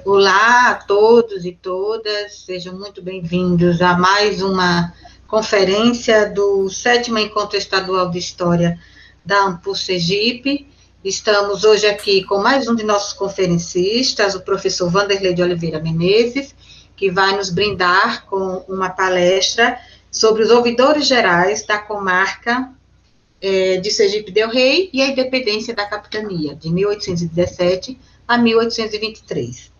Olá a todos e todas, sejam muito bem-vindos a mais uma conferência do 7º Encontro Estadual de História da Ampul Sergipe. Estamos hoje aqui com mais um de nossos conferencistas, o professor Wanderley de Oliveira Menezes, que vai nos brindar com uma palestra sobre os ouvidores gerais da comarca de Sergipe del Rei e a independência da capitania, de 1817 a 1823.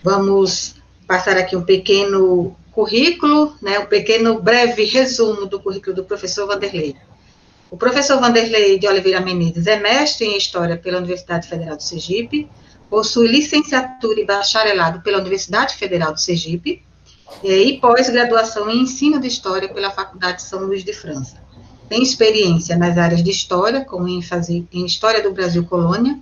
Vamos passar aqui um pequeno currículo, um pequeno breve resumo do currículo do professor Wanderley. O professor Wanderley de Oliveira Menezes é mestre em História pela Universidade Federal de Sergipe, possui licenciatura e bacharelado pela Universidade Federal de Sergipe e pós-graduação em Ensino de História pela Faculdade de São Luís de França. Tem experiência nas áreas de História, com ênfase em História do Brasil Colônia,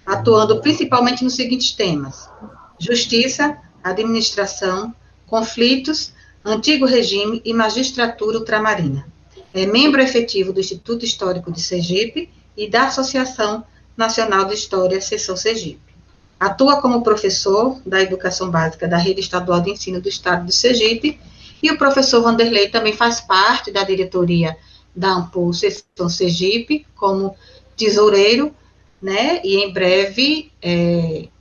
atuando principalmente nos seguintes temas: justiça, administração, conflitos, antigo regime e magistratura ultramarina. É membro efetivo do Instituto Histórico de Sergipe e da Associação Nacional de História, Seção Sergipe. Atua como professor da Educação Básica da Rede Estadual de Ensino do Estado de Sergipe, e o professor Wanderley também faz parte da diretoria da Ampul Seção Sergipe, como tesoureiro, e em breve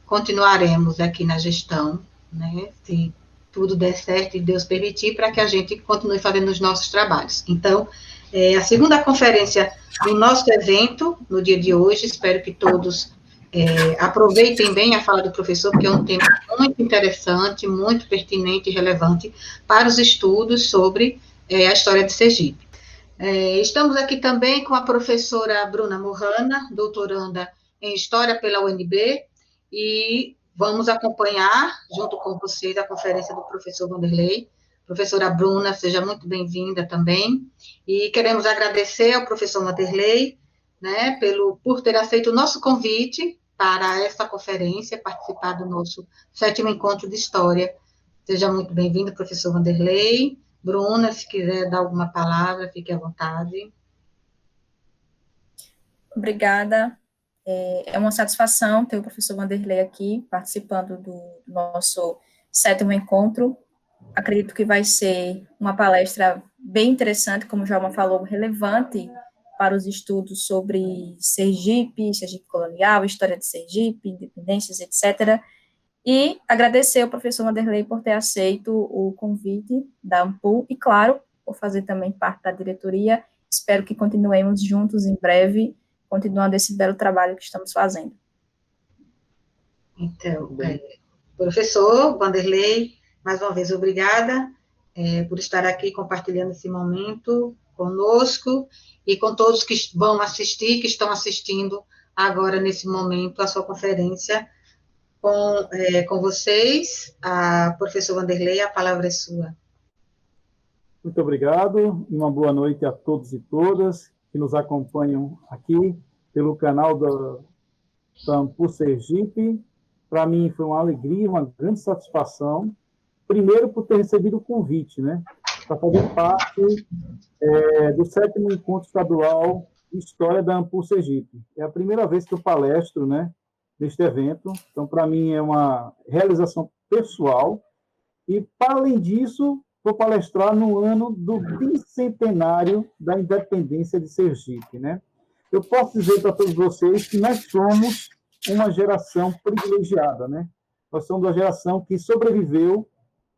continuaremos aqui na gestão, se tudo der certo e Deus permitir, para que a gente continue fazendo os nossos trabalhos. Então, a segunda conferência do nosso evento, no dia de hoje, espero que todos aproveitem bem a fala do professor, porque é um tema muito interessante, muito pertinente e relevante para os estudos sobre a história de Sergipe. Estamos aqui também com a professora Bruna Morrana, doutoranda em História pela UNB, e vamos acompanhar, junto com vocês, a conferência do professor Wanderley. Professora Bruna, seja muito bem-vinda também, e queremos agradecer ao professor Wanderley, por ter aceito o nosso convite para essa conferência, participar do nosso 7º Encontro de História. Seja muito bem-vindo, professor Wanderley. Bruna, se quiser dar alguma palavra, fique à vontade. Obrigada. É uma satisfação ter o professor Wanderley aqui, participando do nosso 7º encontro. Acredito que vai ser uma palestra bem interessante, como o Djalma falou, relevante para os estudos sobre Sergipe, Sergipe colonial, história de Sergipe, independências, etc., e agradecer ao professor Wanderley por ter aceito o convite da Ampul e, claro, por fazer também parte da diretoria. Espero que continuemos juntos em breve, continuando esse belo trabalho que estamos fazendo. Então, professor Wanderley, mais uma vez, obrigada por estar aqui compartilhando esse momento conosco e com todos que vão assistir, que estão assistindo agora, nesse momento, a sua conferência. Com vocês, a professor Wanderley, a palavra é sua. Muito obrigado e uma boa noite a todos e todas que nos acompanham aqui pelo canal da Ampul Sergipe. Para mim foi uma alegria, uma grande satisfação, primeiro por ter recebido o convite, para fazer parte do 7º Encontro Estadual de História da Ampul Sergipe. É a primeira vez que eu palestro, neste evento, então, para mim, é uma realização pessoal, e, para além disso, vou palestrar no ano do bicentenário da independência de Sergipe, Eu posso dizer para todos vocês que nós somos uma geração privilegiada, Nós somos uma geração que sobreviveu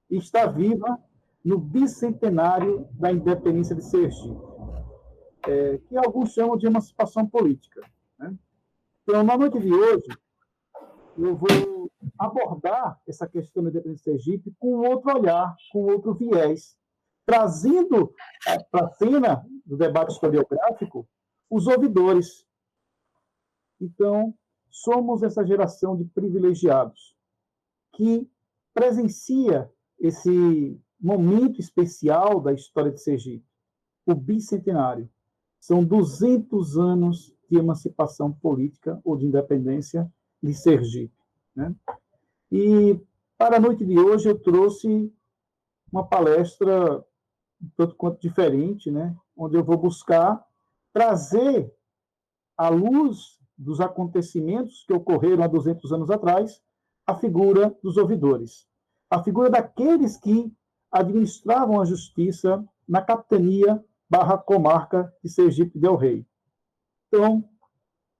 e está viva no bicentenário da independência de Sergipe, que alguns chamam de emancipação política, Então, na noite de hoje, eu vou abordar essa questão da independência de Sergipe com outro olhar, com outro viés, trazendo para a cena do debate historiográfico os ouvidores. Então, somos essa geração de privilegiados que presencia esse momento especial da história de Sergipe, o bicentenário. São 200 anos de emancipação política ou de independência de Sergipe. E, para a noite de hoje, eu trouxe uma palestra um tanto quanto diferente, onde eu vou buscar trazer, à luz dos acontecimentos que ocorreram há 200 anos atrás, a figura dos ouvidores, a figura daqueles que administravam a justiça na capitania / comarca de Sergipe del Rei. Então,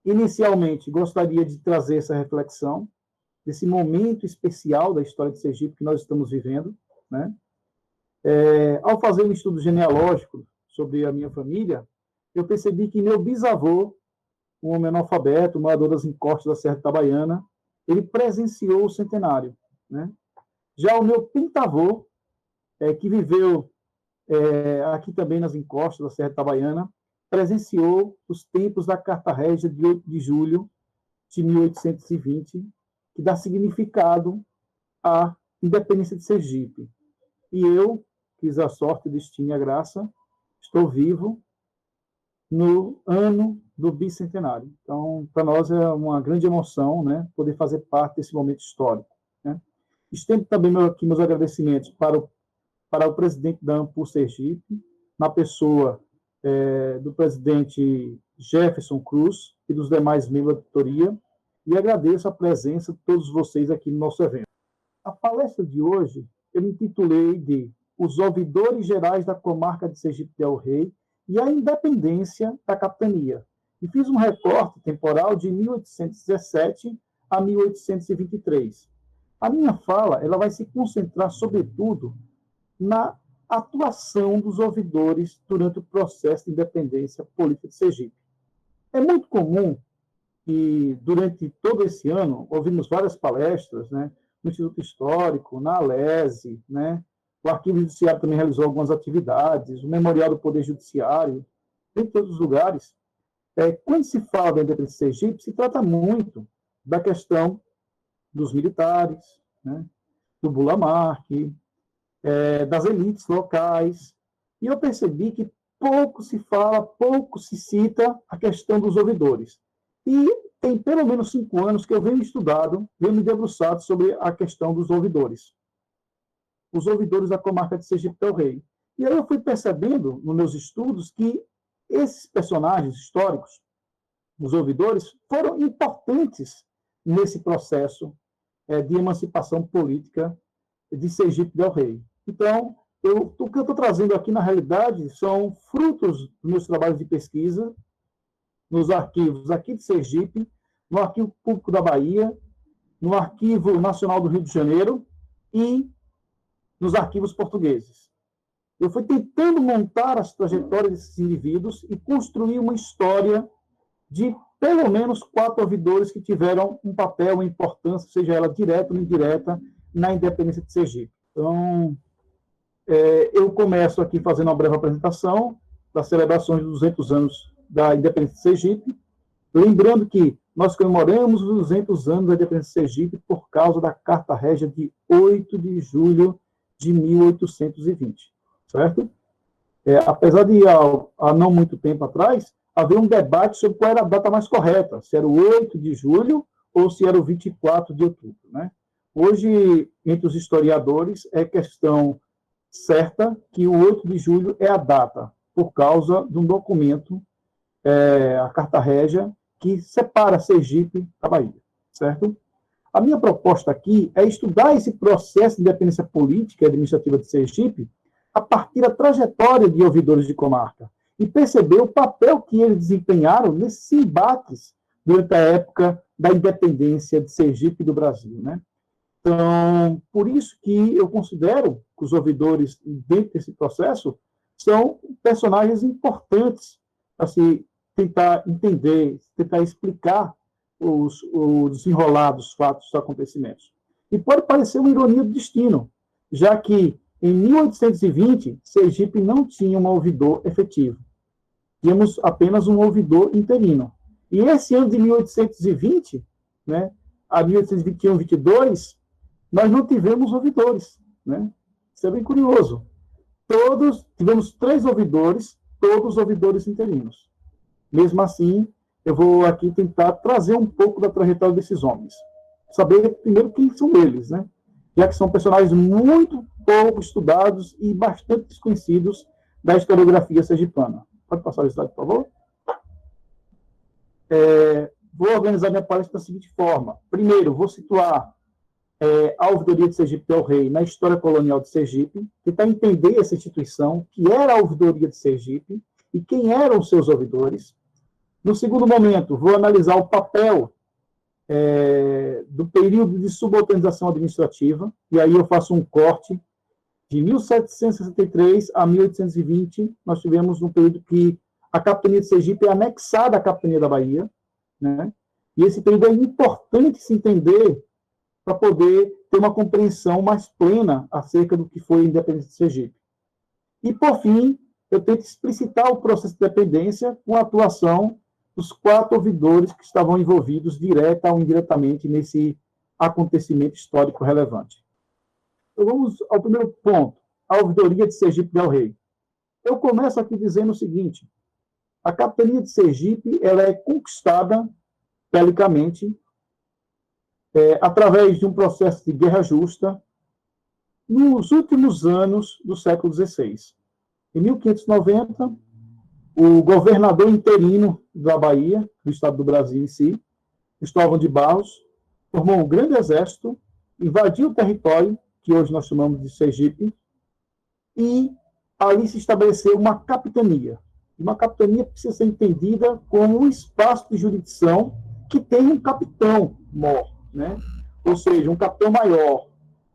inicialmente, gostaria de trazer essa reflexão desse momento especial da história de Sergipe que nós estamos vivendo, né? Ao fazer um estudo genealógico sobre a minha família, eu percebi que meu bisavô, um homem analfabeto, morador das encostas da Serra Itabaiana, ele presenciou o centenário, né? Já o meu pentavô, que viveu aqui também nas encostas da Serra Itabaiana, presenciou os tempos da Carta Régia de 8 de julho de 1820, que dá significado à independência de Sergipe. E eu, quis a sorte, o destino e a graça, estou vivo no ano do bicentenário. Então, para nós é uma grande emoção, né, poder fazer parte desse momento histórico, né? Estendo também aqui meus agradecimentos para o presidente da Ampul Sergipe, na pessoa do presidente Jefferson Cruz e dos demais membros da diretoria, e agradeço a presença de todos vocês aqui no nosso evento. A palestra de hoje eu intitulei de Os Ouvidores Gerais da Comarca de Sergipe del Rei e a Independência da Capitania, e fiz um recorte temporal de 1817 a 1823. A minha fala ela vai se concentrar, sobretudo, na atuação dos ouvidores durante o processo de independência política de Sergipe. É muito comum que, durante todo esse ano, ouvimos várias palestras, né, no Instituto Histórico, na Alese, né, o Arquivo Judiciário também realizou algumas atividades, o Memorial do Poder Judiciário, em todos os lugares. Quando se fala da independência de Sergipe, se trata muito da questão dos militares, né, do Bula Marque, das elites locais, e eu percebi que pouco se fala, pouco se cita a questão dos ouvidores. E tem pelo menos 5 anos que eu venho me debruçado sobre a questão dos ouvidores. Os ouvidores da comarca de Sergipe del Rei. E aí eu fui percebendo, nos meus estudos, que esses personagens históricos, os ouvidores, foram importantes nesse processo de emancipação política de Sergipe del Rei. Então, o que eu estou trazendo aqui, na realidade, são frutos dos meus trabalhos de pesquisa nos arquivos aqui de Sergipe, no Arquivo Público da Bahia, no Arquivo Nacional do Rio de Janeiro e nos arquivos portugueses. Eu fui tentando montar as trajetórias desses indivíduos e construir uma história de pelo menos 4 ouvidores que tiveram um papel, uma importância, seja ela direta ou indireta, na independência de Sergipe. Então, eu começo aqui fazendo uma breve apresentação das celebrações dos 200 anos da independência de Sergipe, lembrando que nós comemoramos os 200 anos da independência de Sergipe por causa da Carta Régia de 8 de julho de 1820, certo? Apesar de, há não muito tempo atrás, haver um debate sobre qual era a data mais correta, se era o 8 de julho ou se era o 24 de outubro, né? Hoje, entre os historiadores, é questão certa que o 8 de julho é a data, por causa de um documento, a Carta Régia, que separa Sergipe da Bahia, certo? A minha proposta aqui é estudar esse processo de independência política e administrativa de Sergipe a partir da trajetória de ouvidores de comarca e perceber o papel que eles desempenharam nesses embates durante a época da independência de Sergipe e do Brasil, né? Então, por isso que eu considero que os ouvidores, dentro desse processo, são personagens importantes para se tentar entender, tentar explicar os desenrolados fatos, os acontecimentos. E pode parecer uma ironia do destino, já que, em 1820, Sergipe não tinha um ouvidor efetivo. Tínhamos apenas um ouvidor interino. E esse ano de 1820, né, a 1821, 22, nós não tivemos ouvidores, né? Isso é bem curioso. Tivemos 3 ouvidores, todos ouvidores interinos. Mesmo assim, eu vou aqui tentar trazer um pouco da trajetória desses homens. Saber primeiro quem são eles, né? Já que são personagens muito pouco estudados e bastante desconhecidos da historiografia sergipana. Pode passar o slide, por favor? Vou organizar minha palestra da seguinte forma. Primeiro, vou situar a Ouvidoria de Sergipe del Rei na história colonial de Sergipe, tentar entender essa instituição, que era a Ouvidoria de Sergipe, e quem eram os seus ouvidores. No segundo momento, vou analisar o papel do período de subalternização administrativa, e aí eu faço um corte de 1763 a 1820, nós tivemos um período que a capitania de Sergipe é anexada à capitania da Bahia, né? E esse período é importante se entender para poder ter uma compreensão mais plena acerca do que foi a independência de Sergipe. E, por fim, eu tento explicitar o processo de dependência com a atuação dos 4 ouvidores que estavam envolvidos, direta ou indiretamente, nesse acontecimento histórico relevante. Então, vamos ao primeiro ponto, a Ouvidoria de Sergipe del Rei. Eu começo aqui dizendo o seguinte: a capitania de Sergipe ela é conquistada, belicamente, através de um processo de guerra justa, nos últimos anos do século XVI. Em 1590, o governador interino da Bahia, do estado do Brasil em si, Cristóvão de Barros, formou um grande exército, invadiu o território, que hoje nós chamamos de Sergipe, e ali se estabeleceu uma capitania. Uma capitania precisa ser entendida como um espaço de jurisdição que tem um capitão maior, né? Ou seja, um capitão maior,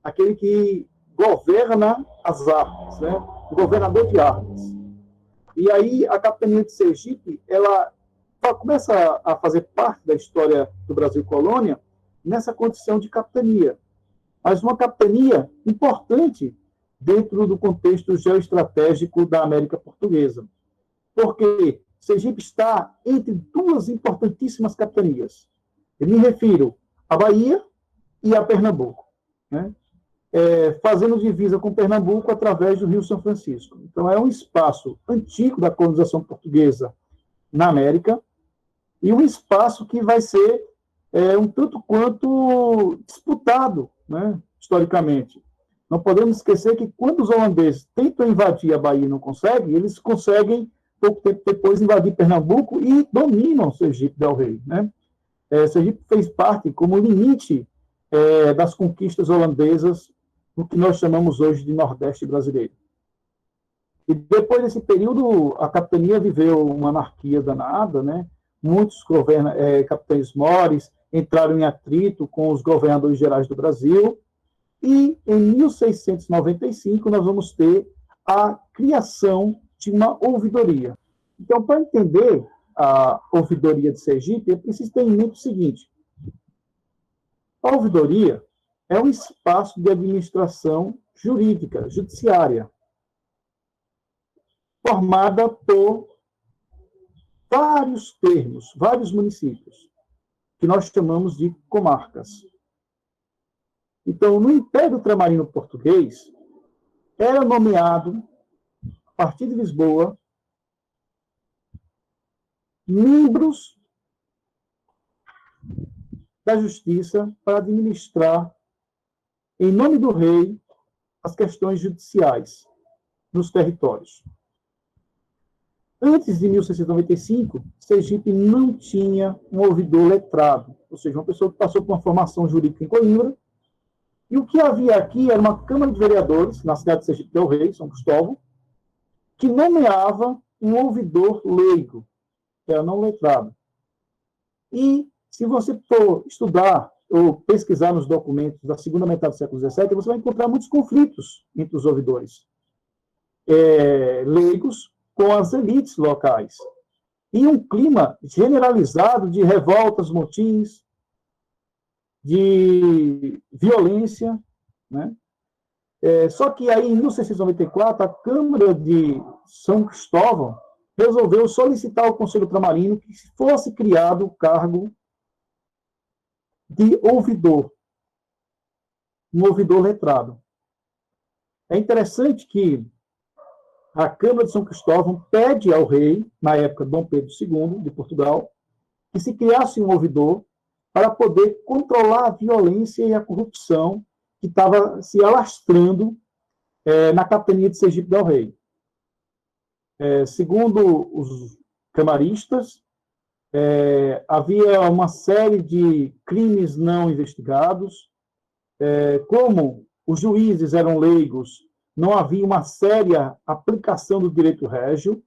aquele que governa as armas, né? O governador de armas. E aí a capitania de Sergipe, ela começa a fazer parte da história do Brasil colônia nessa condição de capitania. Mas uma capitania importante dentro do contexto geoestratégico da América Portuguesa. Porque Sergipe está entre 2 importantíssimas capitanias. Eu me refiro à Bahia e a Pernambuco, né? Fazendo divisa com Pernambuco através do Rio São Francisco. Então, é um espaço antigo da colonização portuguesa na América e um espaço que vai ser um tanto quanto disputado, né, historicamente. Não podemos esquecer que quando os holandeses tentam invadir a Bahia e não conseguem, eles conseguem, pouco tempo depois, invadir Pernambuco e dominam Sergipe del Rei, né? Sergipe fez parte como limite das conquistas holandesas no que nós chamamos hoje de Nordeste brasileiro. E depois desse período, a capitania viveu uma anarquia danada, né? Muitos capitães mores entraram em atrito com os governadores gerais do Brasil, e em 1695 nós vamos ter a criação de uma ouvidoria. Então, para entender a Ouvidoria de Sergipe, é preciso ter em mente o seguinte: a ouvidoria é um espaço de administração jurídica, judiciária, formada por vários termos, vários municípios, que nós chamamos de comarcas. Então, no Império Ultramarino Português, era nomeado, a partir de Lisboa, membros da justiça para administrar, em nome do rei, as questões judiciais nos territórios. Antes de 1695, Sergipe não tinha um ouvidor letrado, ou seja, uma pessoa que passou por uma formação jurídica em Coimbra, e o que havia aqui era uma Câmara de Vereadores, na cidade de Sergipe del Rei, São Cristóvão, que nomeava um ouvidor leigo, que era não letrado. E, se você for estudar ou pesquisar nos documentos da segunda metade do século XVII, você vai encontrar muitos conflitos entre os ouvidores leigos com as elites locais. E um clima generalizado de revoltas, motins, de violência, né? Só que aí, em 1694, a Câmara de São Cristóvão resolveu solicitar ao Conselho Ultramarino que fosse criado o cargo de ouvidor, um ouvidor letrado. É interessante que a Câmara de São Cristóvão pede ao rei, na época Dom Pedro II, de Portugal, que se criasse um ouvidor para poder controlar a violência e a corrupção que estava se alastrando na capitania de Sergipe del Rei. Segundo os camaristas, havia uma série de crimes não investigados, Como os juízes eram leigos, não havia uma séria aplicação do direito régio,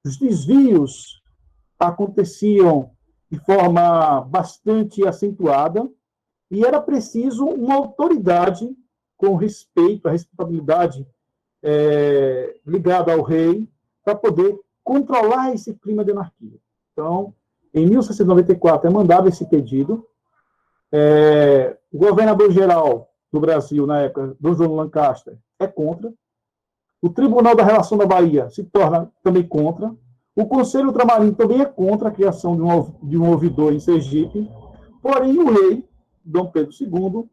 os desvios aconteciam de forma bastante acentuada, e era preciso uma autoridade com respeito, a respeitabilidade ligada ao rei, para poder controlar esse clima de anarquia. Então, em 1694 é mandado esse pedido. O governador-geral do Brasil, na época, Dom João Lancaster, é contra. O Tribunal da Relação da Bahia se torna também contra. O Conselho Ultramarino também é contra a criação de um ouvidor em Sergipe. Porém, o rei, Dom Pedro II,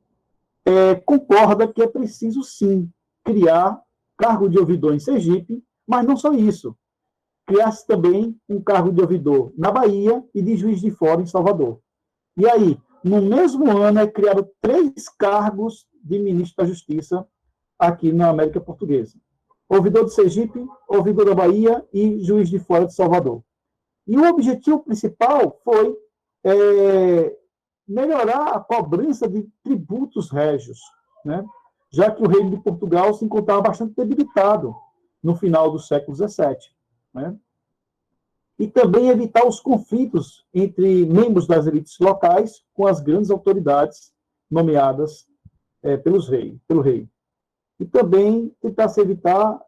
concorda que é preciso, sim, criar cargo de ouvidor em Sergipe, mas não só isso. Criasse também um cargo de ouvidor na Bahia e de juiz de fora em Salvador. E aí, no mesmo ano, é criado 3 cargos de ministro da Justiça aqui na América Portuguesa. Ouvidor de Sergipe, ouvidor da Bahia e juiz de fora de Salvador. E o objetivo principal foi melhorar a cobrança de tributos régios, né? Já que o reino de Portugal se encontrava bastante debilitado no final do século XVII. Né? E também evitar os conflitos entre membros das elites locais com as grandes autoridades nomeadas pelo rei. E também tentar se evitar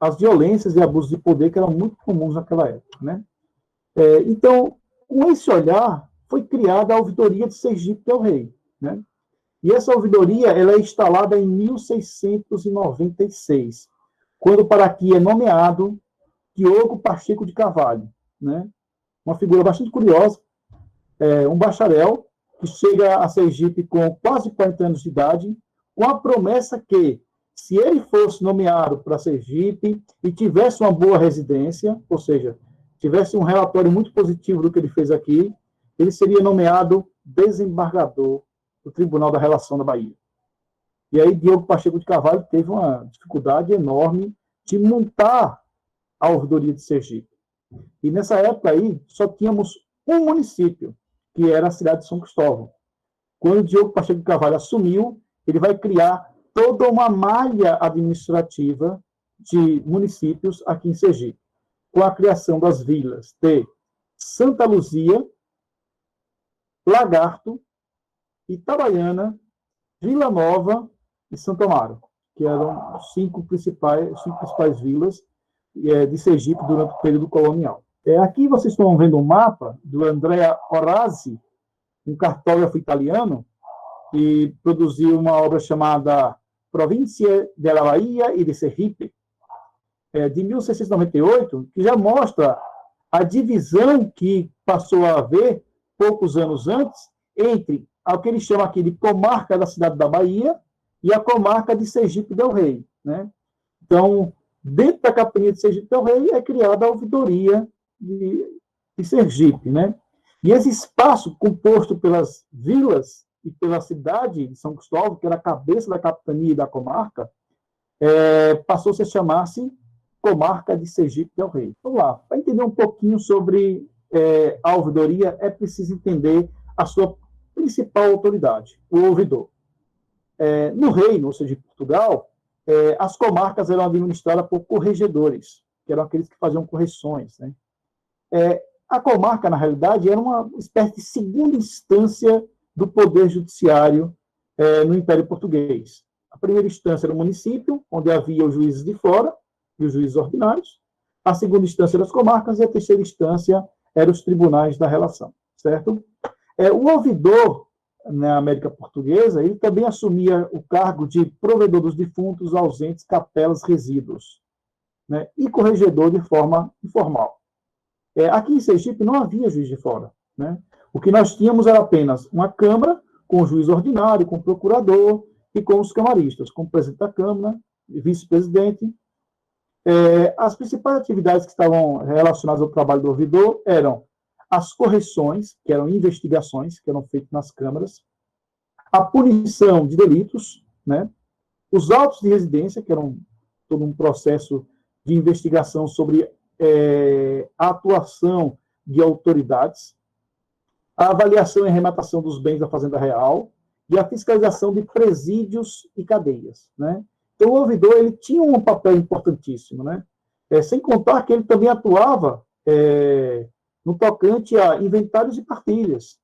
as violências e abusos de poder que eram muito comuns naquela época. Né? Então, com esse olhar, foi criada a ouvidoria de Sergipe del Rei. Né? E essa ouvidoria ela é instalada em 1696, quando para aqui é nomeado Diogo Pacheco de Carvalho, né? Uma figura bastante curiosa, um bacharel que chega a Sergipe com quase 40 anos de idade, com a promessa que, se ele fosse nomeado para Sergipe e tivesse uma boa residência, ou seja, tivesse um relatório muito positivo do que ele fez aqui, ele seria nomeado desembargador do Tribunal da Relação da Bahia. E aí Diogo Pacheco de Carvalho teve uma dificuldade enorme de montar a ouvidoria de Sergipe. E nessa época aí, só tínhamos um município, que era a cidade de São Cristóvão. Quando Diogo Pacheco de Carvalho assumiu, ele vai criar toda uma malha administrativa de municípios aqui em Sergipe, com a criação das vilas de Santa Luzia, Lagarto, Itabaiana, Vila Nova e Santo Amaro, que eram as 5 principais vilas de Sergipe durante o período colonial. Aqui vocês estão vendo um mapa do Andrea Orazzi, um cartógrafo italiano, que produziu uma obra chamada Província de la Bahia e de Sergipe, de 1698, que já mostra a divisão que passou a haver, poucos anos antes, entre o que ele chama aqui de comarca da cidade da Bahia e a comarca de Sergipe del Rei. Né? Então, dentro da capitania de Sergipe del Rei é criada a ouvidoria de Sergipe. Né? E esse espaço composto pelas vilas e pela cidade de São Cristóvão, que era a cabeça da capitania e da comarca, passou-se a chamar-se Comarca de Sergipe del Rei. Vamos lá, para entender um pouquinho sobre a ouvidoria, é preciso entender a sua principal autoridade, o ouvidor. No reino, ou seja, em Portugal, as comarcas eram administradas por corregedores, que eram aqueles que faziam correções. Né? A comarca, na realidade, era uma espécie de segunda instância do poder judiciário no Império Português. A primeira instância era o município, onde havia os juízes de fora e os juízes ordinários. A segunda instância eram as comarcas e a terceira instância eram os tribunais da relação, certo? O ouvidor, na América Portuguesa, ele também assumia o cargo de provedor dos defuntos, ausentes, capelas, resíduos, né? E corregedor de forma informal. Aqui em Sergipe não havia juiz de fora, né? O que nós tínhamos era apenas uma Câmara, com o juiz ordinário, com o procurador e com os camaristas, com o presidente da Câmara, vice-presidente. As principais atividades que estavam relacionadas ao trabalho do ouvidor eram as correções, que eram investigações, que eram feitas nas câmaras, a punição de delitos, né? Os autos de residência, que eram todo um processo de investigação sobre a atuação de autoridades, a avaliação e arrematação dos bens da Fazenda Real e a fiscalização de presídios e cadeias, né? Então, o ouvidor ele tinha um papel importantíssimo, né? Sem contar que ele também atuava no tocante a inventários e partilhas,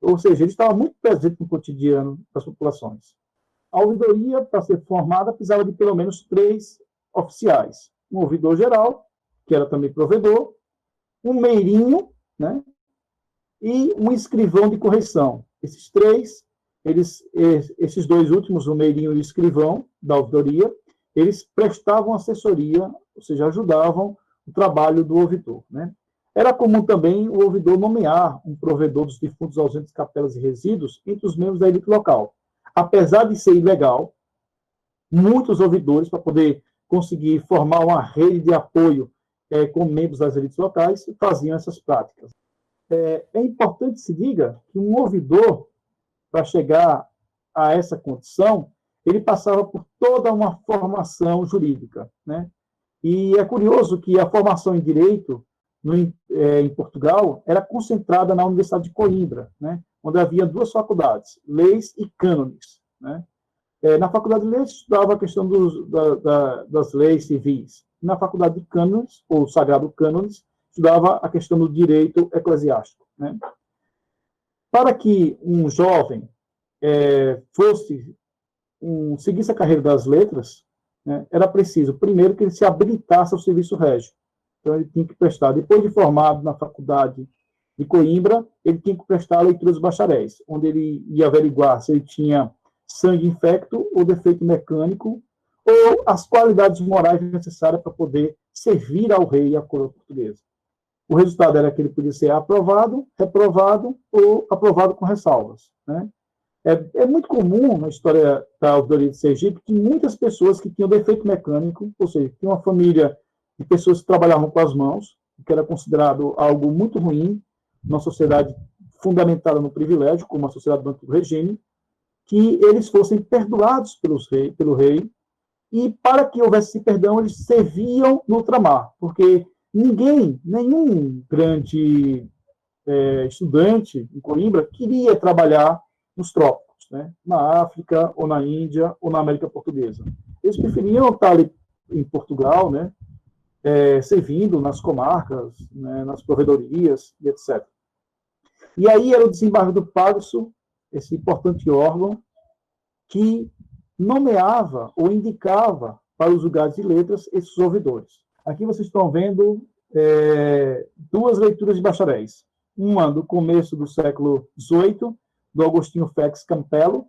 ou seja, ele estava muito presente no cotidiano das populações. A ouvidoria, para ser formada, precisava de pelo menos 3 oficiais. Um ouvidor geral, que era também provedor, um meirinho, né? E um escrivão de correição. Esses 3, esses 2 últimos, o meirinho e o escrivão da ouvidoria, eles prestavam assessoria, ou seja, ajudavam o trabalho do ouvidor, né? Era comum também o ouvidor nomear um provedor dos defuntos, ausentes, capelas e resíduos entre os membros da elite local. Apesar de ser ilegal, muitos ouvidores, para poder conseguir formar uma rede de apoio com membros das elites locais, faziam essas práticas. É importante se diga que um ouvidor, para chegar a essa condição, ele passava por toda uma formação jurídica, né? E é curioso que a formação em direito em Portugal era concentrada na Universidade de Coimbra, né? Onde havia 2 faculdades, leis e cânones, né? Na faculdade de leis estudava a questão das leis civis. Na faculdade de cânones, ou sagrado cânones, estudava a questão do direito eclesiástico, né? Para que um jovem seguisse a carreira das letras, né, era preciso, primeiro, que ele se habilitasse ao serviço régio. Então, ele tinha que prestar, depois de formado na faculdade de Coimbra, ele tinha que prestar a leitura dos bacharéis, onde ele ia averiguar se ele tinha sangue infecto ou defeito mecânico, ou as qualidades morais necessárias para poder servir ao rei e à coroa portuguesa. O resultado era que ele podia ser aprovado, reprovado ou aprovado com ressalvas, né? É muito comum na história da ouvidoria de Sergipe que muitas pessoas que tinham defeito mecânico, ou seja, tinha uma família de pessoas que trabalhavam com as mãos, que era considerado algo muito ruim, numa sociedade fundamentada no privilégio, como a sociedade do antigo regime, que eles fossem perdoados pelo rei, e para que houvesse esse perdão, eles serviam no ultramar, porque nenhum grande estudante em Coimbra queria trabalhar nos trópicos, né? Na África, ou na Índia, ou na América Portuguesa. Eles preferiam estar ali em Portugal, né? Servindo nas comarcas, né? Nas provedorias, e etc. E aí era o desembargo do Paço, esse importante órgão, que nomeava ou indicava para os lugares de letras esses ouvidores. Aqui vocês estão vendo 2 leituras de bacharéis. Uma do começo do século XVIII, do Agostinho Félix Campelo,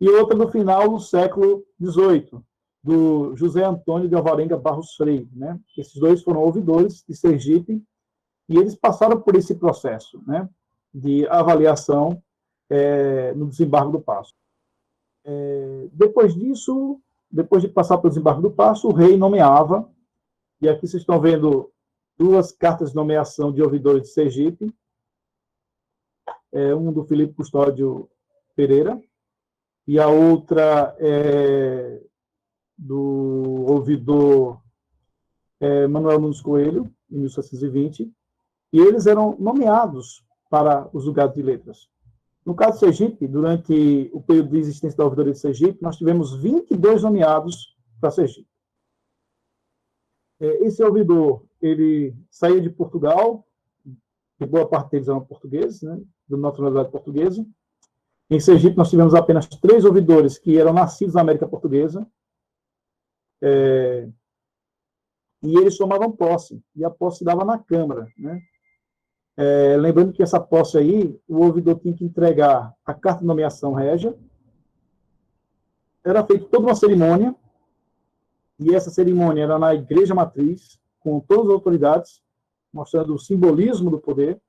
e outra do final do século XVIII, do José Antônio de Alvarenga Barros Freire, né? Esses 2 foram ouvidores de Sergipe, e eles passaram por esse processo, né, de avaliação no desembargo do Paço. Depois disso, depois de passar pelo desembargo do Paço, o rei nomeava, e aqui vocês estão vendo 2 cartas de nomeação de ouvidores de Sergipe, um do Filipe Custódio Pereira, e a outra do ouvidor Manuel Nunes Coelho, em 1720, e eles eram nomeados para os lugares de letras. No caso de Sergipe, durante o período de existência da ouvidoria de Sergipe, nós tivemos 22 nomeados para Sergipe. Esse ouvidor, ele saía de Portugal, e boa parte deles eram portugueses, né, de nacionalidade portuguesa. Em Sergipe, nós tivemos apenas 3 ouvidores que eram nascidos na América Portuguesa, e eles tomavam posse, e a posse se dava na Câmara, né? Lembrando que essa posse aí, o ouvidor tinha que entregar a carta de nomeação régia, era feita toda uma cerimônia, e essa cerimônia era na igreja matriz, com todas as autoridades, mostrando o simbolismo do poder.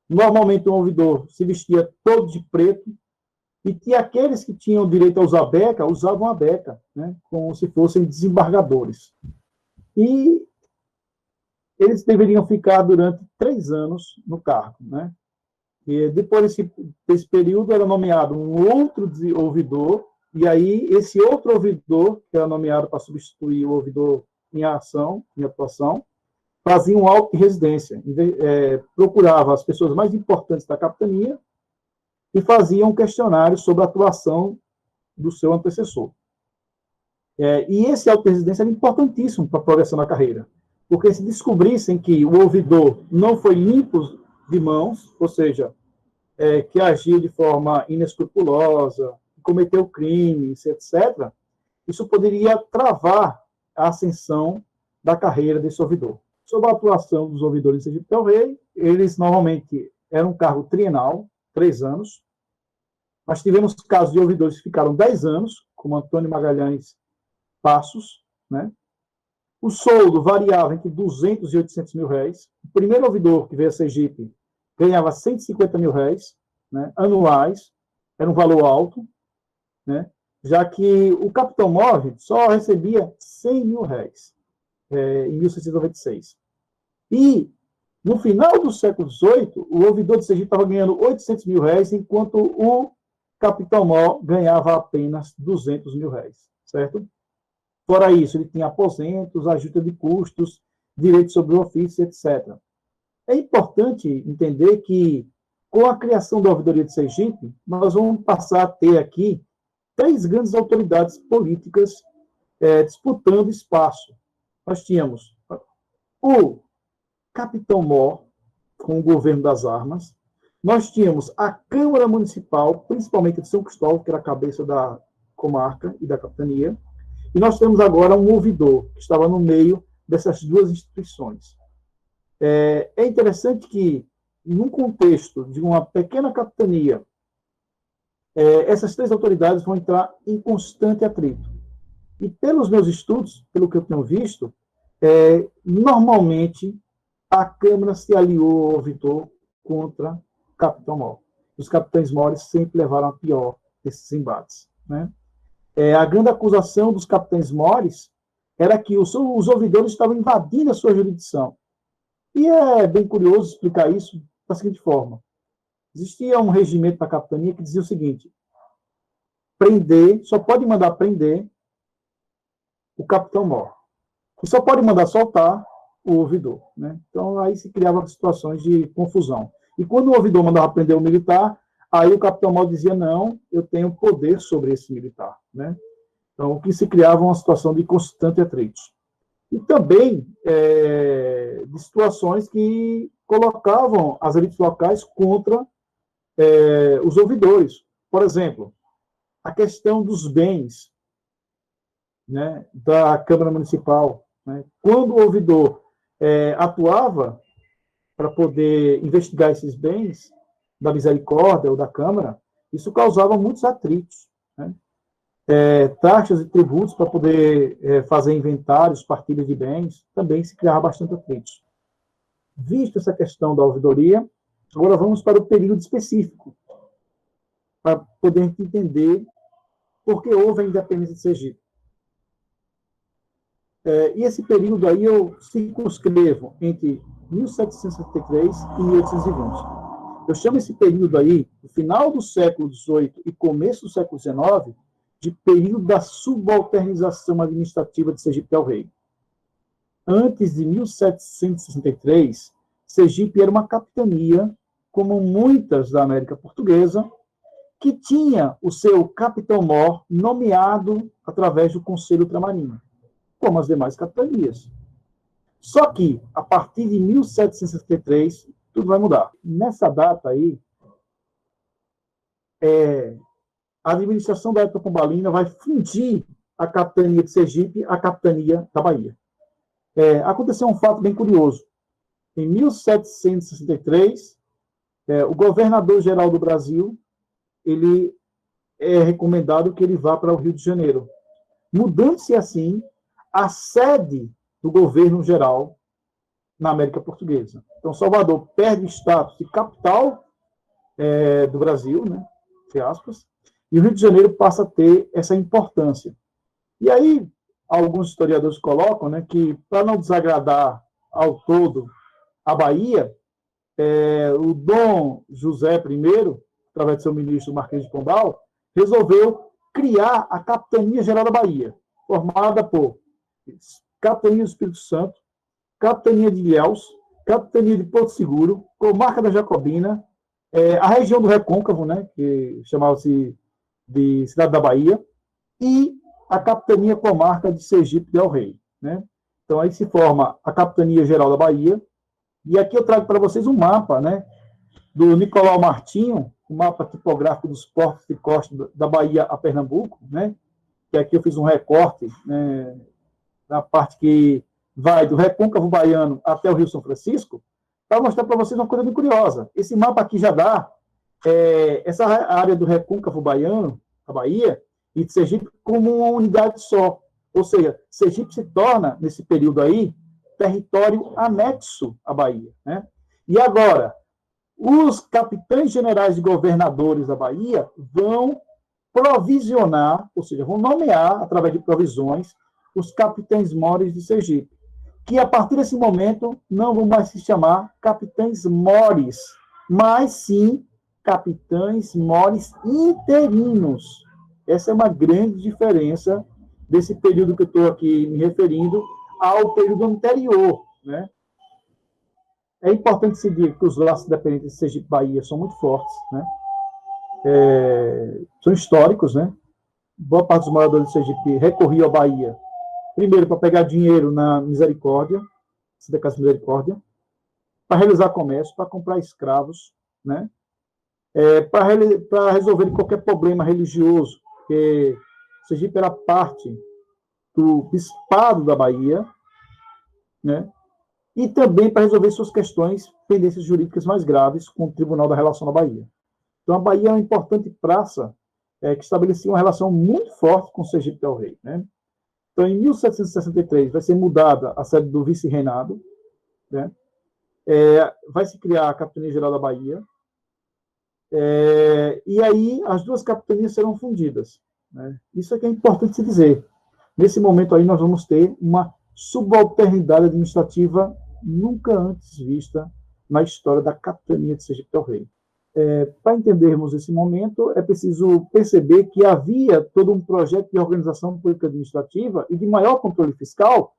Normalmente o ouvidor se vestia todo de preto, e que aqueles que tinham direito a usar beca, usavam a beca, né, como se fossem desembargadores. E eles deveriam ficar durante 3 anos no cargo, né? E depois desse período era nomeado um outro ouvidor, e aí esse outro ouvidor, que era nomeado para substituir o ouvidor em ação, em atuação, fazia um auto de residência, procurava as pessoas mais importantes da capitania e fazia um questionário sobre a atuação do seu antecessor. E esse auto de residência era importantíssimo para a progressão da carreira, porque se descobrissem que o ouvidor não foi limpo de mãos, ou seja, que agiu de forma inescrupulosa, cometeu crimes, etc., isso poderia travar a ascensão da carreira desse ouvidor. Sobre a atuação dos ouvidores de Sergipe-del-Rei, eles normalmente eram um cargo trienal, 3 anos. Nós tivemos casos de ouvidores que ficaram 10 anos, como Antônio Magalhães Passos, né? O soldo variava entre 200 e 800 mil réis. O primeiro ouvidor que veio a Sergipe ganhava 150 mil réis, né, anuais, era um valor alto, né, já que o capitão-mor só recebia 100 mil réis em 1696. E, no final do século XVIII, o ouvidor de Sergipe estava ganhando 800 mil réis, enquanto o capitão-mor ganhava apenas 200 mil réis, certo? Fora isso, ele tinha aposentos, ajuda de custos, direitos sobre o ofício, etc. É importante entender que, com a criação da ouvidoria de Sergipe, nós vamos passar a ter aqui 3 grandes autoridades políticas disputando espaço. Nós tínhamos o capitão-mor, com o governo das armas. Nós tínhamos a Câmara Municipal, principalmente de São Cristóvão, que era a cabeça da comarca e da capitania. E nós temos agora um ouvidor, que estava no meio dessas 2 instituições. É interessante que, num contexto de uma pequena capitania, essas 3 autoridades vão entrar em constante atrito. E pelos meus estudos, pelo que eu tenho visto, normalmente a Câmara se aliou ao ouvidor contra o capitão-mor. Os capitães-mores sempre levaram a pior desses embates, né? A grande acusação dos capitães-mores era que os ouvidores estavam invadindo a sua jurisdição. E é bem curioso explicar isso da seguinte forma. Existia um regimento da capitania que dizia o seguinte: prender, só pode mandar prender o capitão-mor. E só pode mandar soltar o ouvidor, né? Então, aí se criava situações de confusão. E quando o ouvidor mandava prender o militar, aí o capitão-mor dizia, não, eu tenho poder sobre esse militar, né? Então, o que se criava uma situação de constante atrito. E também de situações que colocavam as elites locais contra os ouvidores. Por exemplo, a questão dos bens, né, da Câmara Municipal, né? Quando o ouvidor atuava para poder investigar esses bens da misericórdia ou da Câmara, isso causava muitos atritos, né? Taxas e tributos para poder fazer inventários, partilhas de bens, também se criava bastante atritos. Visto essa questão da ouvidoria, agora vamos para o período específico, para poder entender por que houve a independência de Sergipe. E esse período aí eu circunscrevo entre 1763 e 1820. Eu chamo esse período aí, no final do século XVIII e começo do século XIX, de período da subalternização administrativa de Sergipe-del-Rei. Antes de 1763, Sergipe era uma capitania, como muitas da América Portuguesa, que tinha o seu capitão-mor nomeado através do Conselho Ultramarinho, como as demais capitanias. Só que, a partir de 1763, tudo vai mudar. Nessa data aí, a administração da época pombalina vai fundir a capitania de Sergipe à capitania da Bahia. Aconteceu um fato bem curioso. Em 1763, o governador-geral do Brasil, ele é recomendado que ele vá para o Rio de Janeiro, mudando-se assim a sede do governo geral na América Portuguesa. Então, Salvador perde o status de capital do Brasil, né, entre aspas, e o Rio de Janeiro passa a ter essa importância. E aí, alguns historiadores colocam, né, que, para não desagradar ao todo a Bahia, o Dom José I, através de seu ministro Marquês de Pombal, resolveu criar a Capitania Geral da Bahia, formada por Capitania do Espírito Santo, Capitania de Ilhéus, Capitania de Porto Seguro, Comarca da Jacobina, a região do Recôncavo, né, que chamava-se de Cidade da Bahia, e a Capitania Comarca de Sergipe del Rei, né? Então, aí se forma a Capitania Geral da Bahia, e aqui eu trago para vocês um mapa, né, do Nicolau Martinho, o mapa tipográfico dos portos e costas da Bahia a Pernambuco, né, que aqui eu fiz um recorte, né, na parte que vai do Recôncavo Baiano até o Rio São Francisco, para mostrar para vocês uma coisa bem curiosa. Esse mapa aqui já dá essa área do Recôncavo Baiano, a Bahia, e de Sergipe como uma unidade só. Ou seja, Sergipe se torna, nesse período aí, território anexo à Bahia, né? E agora, os capitães generais e governadores da Bahia vão provisionar, ou seja, vão nomear, através de provisões, os capitães mores de Sergipe, que a partir desse momento não vão mais se chamar capitães mores, mas sim capitães mores interinos. Essa é uma grande diferença desse período que eu estou aqui me referindo ao período anterior, né? É importante se dizer que os laços dependentes de Sergipe e Bahia são muito fortes, né? São históricos, né? Boa parte dos moradores de Sergipe recorriam à Bahia, primeiro para pegar dinheiro na Misericórdia, da Casa Misericórdia, para realizar comércio, para comprar escravos, né? Para resolver qualquer problema religioso, porque Sergipe era parte do Bispado da Bahia, né? E também para resolver suas questões, pendências jurídicas mais graves com o Tribunal da Relação da Bahia. Então, a Bahia é uma importante praça que estabelecia uma relação muito forte com Sergipe del Rei, né? Então, em 1763, vai ser mudada a sede do vice-reinado, né? Vai se criar a Capitania Geral da Bahia, e aí as duas capitanias serão fundidas, né? Isso é que é importante se dizer. Nesse momento aí, nós vamos ter uma subalternidade administrativa nunca antes vista na história da Capitania de Sergipe del Rei. Para entendermos esse momento, é preciso perceber que havia todo um projeto de organização política administrativa e de maior controle fiscal,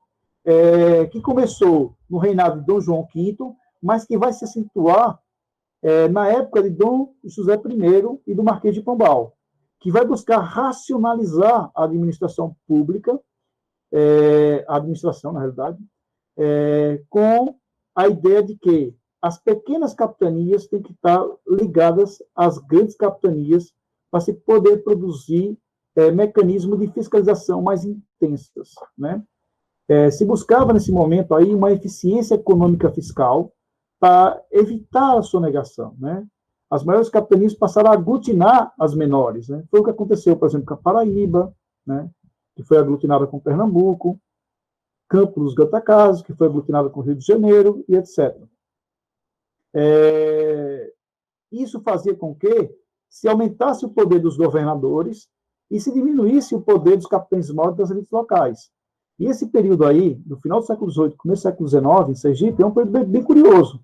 que começou no reinado de Dom João V, mas que vai se acentuar na época de Dom José I e do Marquês de Pombal, que vai buscar racionalizar a administração pública, a administração, na realidade, com a ideia de que as pequenas capitanias têm que estar ligadas às grandes capitanias para se poder produzir mecanismos de fiscalização mais intensas, né? Se buscava, nesse momento, aí, uma eficiência econômica fiscal para evitar a sonegação, né? As maiores capitanias passaram a aglutinar as menores, né? Foi o que aconteceu, por exemplo, com a Paraíba, né? Que foi aglutinada com Pernambuco, Campos dos Goitacazes, que foi aglutinada com Rio de Janeiro, e etc. Isso fazia com que se aumentasse o poder dos governadores e se diminuísse o poder dos capitães mores das elites locais. E esse período aí, no final do século XVIII, começo do século XIX, em Sergipe, é um período bem curioso.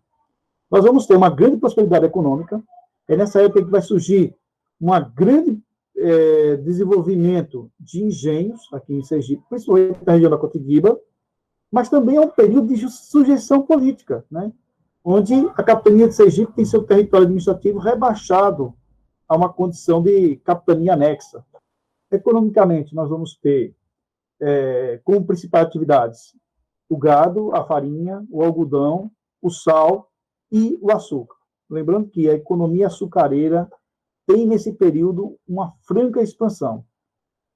Nós vamos ter uma grande prosperidade econômica, é nessa época que vai surgir um grande desenvolvimento de engenhos aqui em Sergipe, principalmente na região da Cotiguiba, mas também é um período de sujeição política, né? Onde a capitania de Sergipe tem seu território administrativo rebaixado a uma condição de capitania anexa. Economicamente, nós vamos ter como principais atividades o gado, a farinha, o algodão, o sal e o açúcar. Lembrando que a economia açucareira tem, nesse período, uma franca expansão,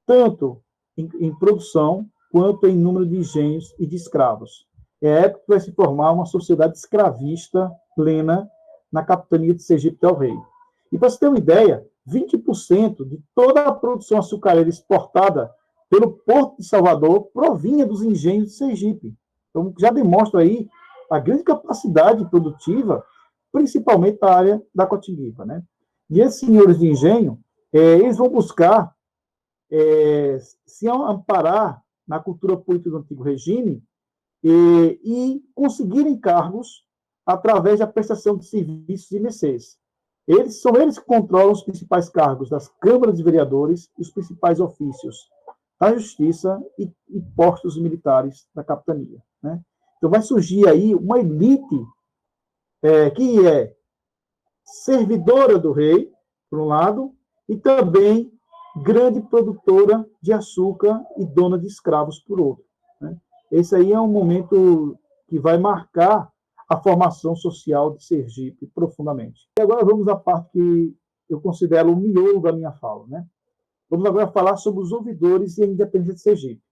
tanto em produção quanto em número de engenhos e de escravos. É a época que vai se formar uma sociedade escravista plena na capitania de Sergipe del Rei. E, para você ter uma ideia, 20% de toda a produção açucareira exportada pelo Porto de Salvador provinha dos engenhos de Sergipe. Então, já demonstra aí a grande capacidade produtiva, principalmente na área da Cotiguiba, né? E esses senhores de engenho, eles vão buscar se amparar na cultura política do antigo regime e conseguirem cargos através da prestação de serviços e mercês. São eles que controlam os principais cargos das câmaras de vereadores e os principais ofícios da justiça e postos militares da capitania, né? Então, vai surgir aí uma elite que é servidora do rei, por um lado, e também grande produtora de açúcar e dona de escravos, por outro. Né? Esse aí é um momento que vai marcar a formação social de Sergipe profundamente. E agora vamos à parte que eu considero o miolo da minha fala. Né? Vamos agora falar sobre os ouvidores e a independência de Sergipe.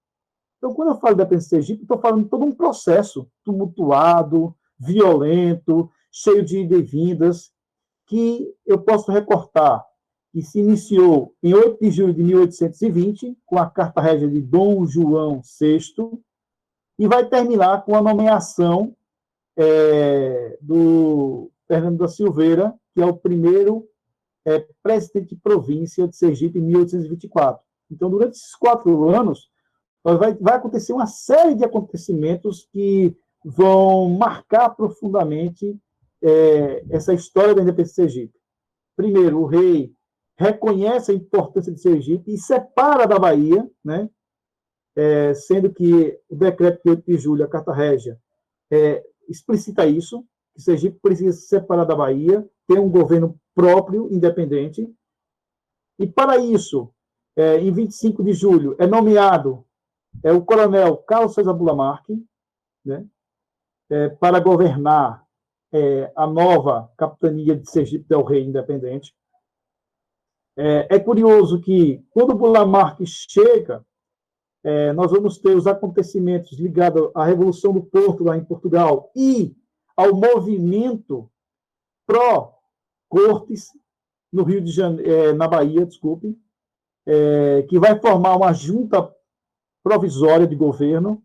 Então, quando eu falo de independência de Sergipe, estou falando de todo um processo tumultuado, violento, cheio de idas e vindas, que eu posso recortar, que se iniciou em 8 de julho de 1820, com a Carta Régia de Dom João VI, e vai terminar com a nomeação do Fernando da Silveira, que é o primeiro presidente de província de Sergipe, em 1824. Então, durante esses 4 anos, vai acontecer uma série de acontecimentos que vão marcar profundamente essa história da independência de Sergipe. Primeiro, o rei reconhece a importância de Sergipe e separa da Bahia, né? Sendo que o decreto de 8 de julho, a Carta Régia, explicita isso, que Sergipe precisa se separar da Bahia, ter um governo próprio, independente, e para isso, em 25 de julho, é nomeado o coronel Carlos César Bulamarque, né? Para governar a nova capitania de Sergipe del Rei independente. É curioso que, quando Bulamarque chega, nós vamos ter os acontecimentos ligados à Revolução do Porto, lá em Portugal, e ao movimento pró-Cortes, no Rio de Janeiro, na Bahia, desculpe, que vai formar uma junta provisória de governo,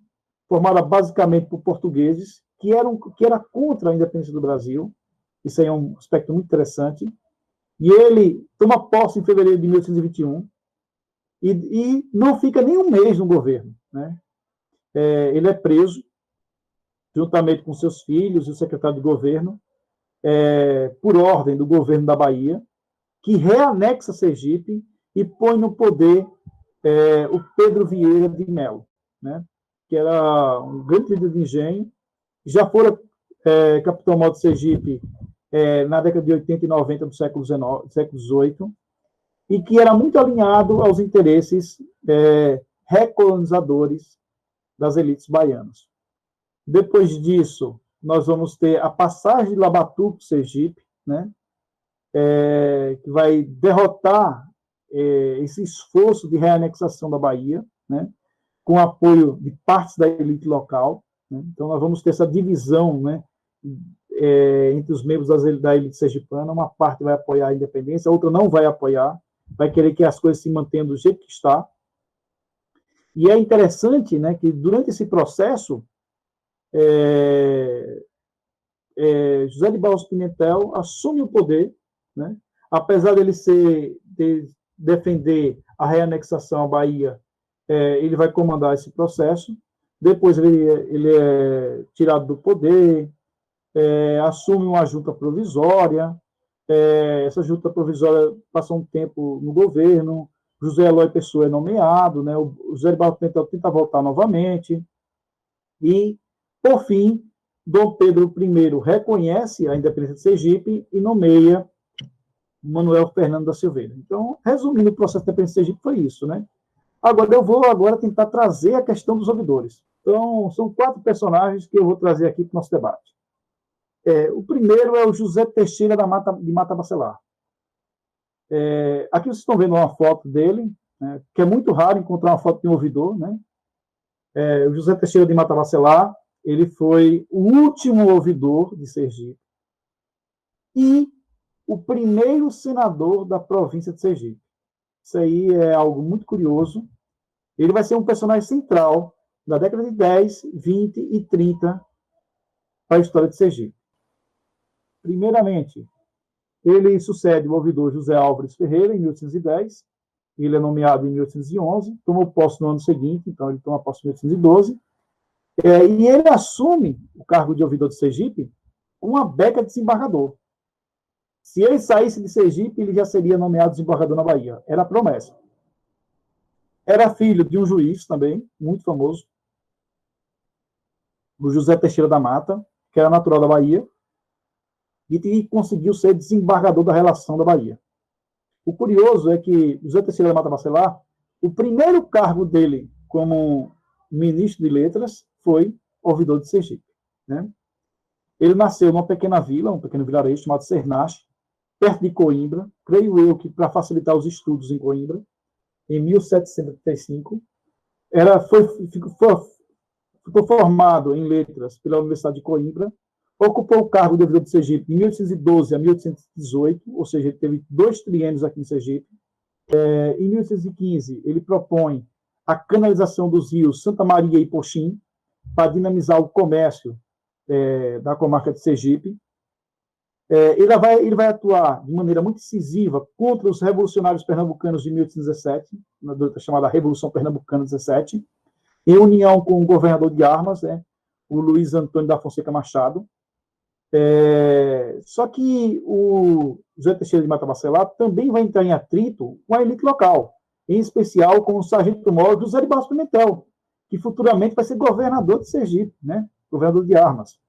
formada basicamente por portugueses, que era contra a independência do Brasil. Isso aí é um aspecto muito interessante. E ele toma posse em fevereiro de 1821 e não fica nem um mês no governo. Né? Ele é preso, juntamente com seus filhos e o secretário de governo, por ordem do governo da Bahia, que reanexa Sergipe e põe no poder o Pedro Vieira de Melo, né? Que era um grande líder de engenho, já fora capitão-maior de Sergipe na década de 80 e 90 do século XVIII, e que era muito alinhado aos interesses recolonizadores das elites baianas. Depois disso, nós vamos ter a passagem de Labatu para Sergipe, né? Que vai derrotar esse esforço de reanexação da Bahia, né? Com apoio de partes da elite local. Né? Então, nós vamos ter essa divisão, né? Entre os membros da elite sergipana. Uma parte vai apoiar a independência, a outra não vai apoiar, vai querer que as coisas se mantenham do jeito que está. E é interessante, né, que durante esse processo, José de Barros Pimentel assume o poder, né? Apesar dele defender a reanexação à Bahia, ele vai comandar esse processo. Depois ele é tirado do poder, assume uma junta provisória. Essa junta provisória passa um tempo no governo. José Eloy Pessoa é nomeado, né? O José de Barros Pimentel tenta voltar novamente. E, por fim, Dom Pedro I reconhece a independência de Sergipe e nomeia Manuel Fernando da Silveira. Então, resumindo, o processo de independência de Sergipe foi isso, né? Agora, eu vou tentar trazer a questão dos ouvidores. Então, são 4 personagens que eu vou trazer aqui para o nosso debate. O primeiro é o José Teixeira de Mata Bacelar. Aqui vocês estão vendo uma foto dele, né, que é muito raro encontrar uma foto de um ouvidor, né? O José Teixeira de Mata Bacelar, ele foi o último ouvidor de Sergipe e o primeiro senador da província de Sergipe. Isso aí é algo muito curioso. Ele vai ser um personagem central da década de 10, 20 e 30 para a história de Sergipe. Primeiramente, ele sucede o ouvidor José Álvares Ferreira, em 1810. Ele é nomeado em 1811, tomou posse no ano seguinte, então ele toma posse em 1812. E ele assume o cargo de ouvidor de Sergipe com uma beca de desembargador. Se ele saísse de Sergipe, ele já seria nomeado desembargador na Bahia. Era a promessa. Era filho de um juiz também, muito famoso, o José Teixeira da Mata, que era natural da Bahia. e conseguiu ser desembargador da relação da Bahia. O curioso é que José Teixeira da Mata Bacelar, o primeiro cargo dele como ministro de Letras foi ouvidor de Sergipe, né? Ele nasceu numa pequena vila, um pequeno vilarejo chamado Sernache, perto de Coimbra, creio eu que para facilitar os estudos em Coimbra, em 1735. Ficou formado em letras pela Universidade de Coimbra, ocupou o cargo de ouvidor de Sergipe de 1812 a 1818, ou seja, ele teve 2 triênios aqui em Sergipe. Em 1815, ele propõe a canalização dos rios Santa Maria e Poxim para dinamizar o comércio da comarca de Sergipe. Ele vai atuar de maneira muito decisiva contra os revolucionários pernambucanos de 1817, na chamada Revolução Pernambucana 17, em união com o governador de Armas, o Luiz Antônio da Fonseca Machado. Só que o José Teixeira de Mata Bacelar também vai entrar em atrito com a elite local, em especial com o sargento-mor José de Barros Pimentel, que futuramente vai ser governador de Sergipe, né? Governador de Armas.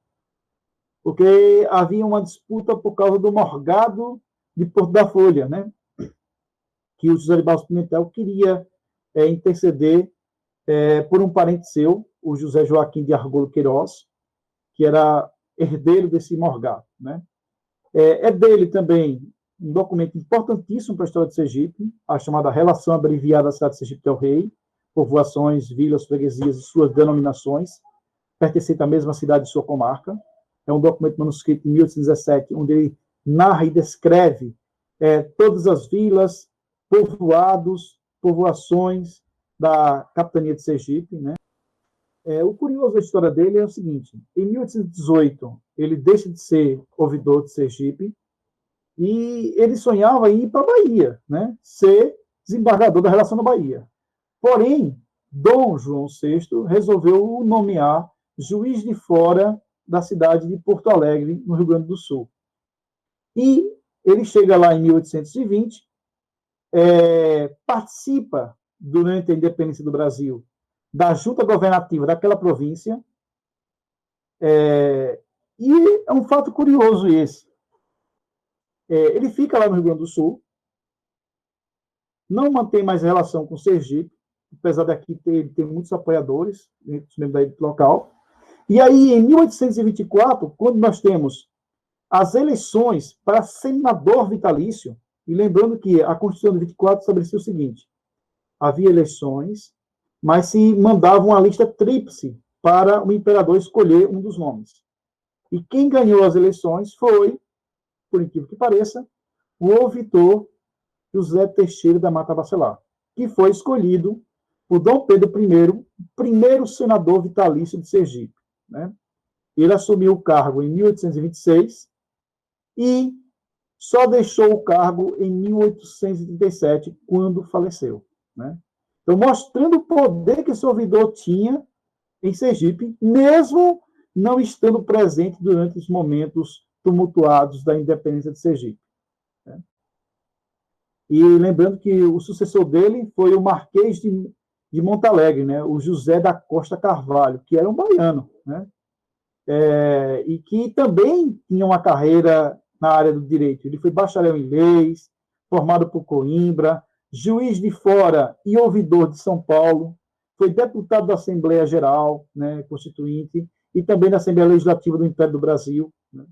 Porque havia uma disputa por causa do morgado de Porto da Folha, né? Que o José de Barros Pimentel queria interceder por um parente seu, o José Joaquim de Argolo Queiroz, que era herdeiro desse morgado, né? É dele também um documento importantíssimo para a história de Sergipe, a chamada Relação Abreviada da Cidade de Sergipe del Rei, povoações, vilas, freguesias e suas denominações, pertencentes à mesma cidade de sua comarca. É um documento manuscrito de 1817, onde ele narra e descreve todas as vilas, povoados, povoações da capitania de Sergipe, né? O curioso da história dele é o seguinte: em 1818, ele deixa de ser ouvidor de Sergipe e ele sonhava em ir para a Bahia, né? Ser desembargador da relação da Bahia. Porém, Dom João VI resolveu nomear juiz de fora da cidade de Porto Alegre, no Rio Grande do Sul. E ele chega lá em 1820, participa, durante a independência do Brasil, da junta governativa daquela província, e é um fato curioso esse. Ele fica lá no Rio Grande do Sul, não mantém mais relação com Sergipe, apesar daqui ter muitos apoiadores, membros da elite local. E aí, em 1824, quando nós temos as eleições para senador vitalício, e lembrando que a Constituição de 24 estabelecia o seguinte: havia eleições, mas se mandava uma lista tríplice para o imperador escolher um dos nomes. E quem ganhou as eleições foi, por incrível que pareça, o ouvidor José Teixeira da Mata Bacelar, que foi escolhido por Dom Pedro I, o primeiro senador vitalício de Sergipe, né? Ele assumiu o cargo em 1826 e só deixou o cargo em 1837, quando faleceu, né? Então, mostrando o poder que esse ouvidor tinha em Sergipe, mesmo não estando presente durante os momentos tumultuados da independência de Sergipe, né? E lembrando que o sucessor dele foi o Marquês de Montalegre, né? O José da Costa Carvalho, que era um baiano, né? E que também tinha uma carreira na área do direito. Ele foi bacharel em leis, formado por Coimbra, juiz de fora e ouvidor de São Paulo, foi deputado da Assembleia Geral, né, Constituinte, e também da Assembleia Legislativa do Império do Brasil, né?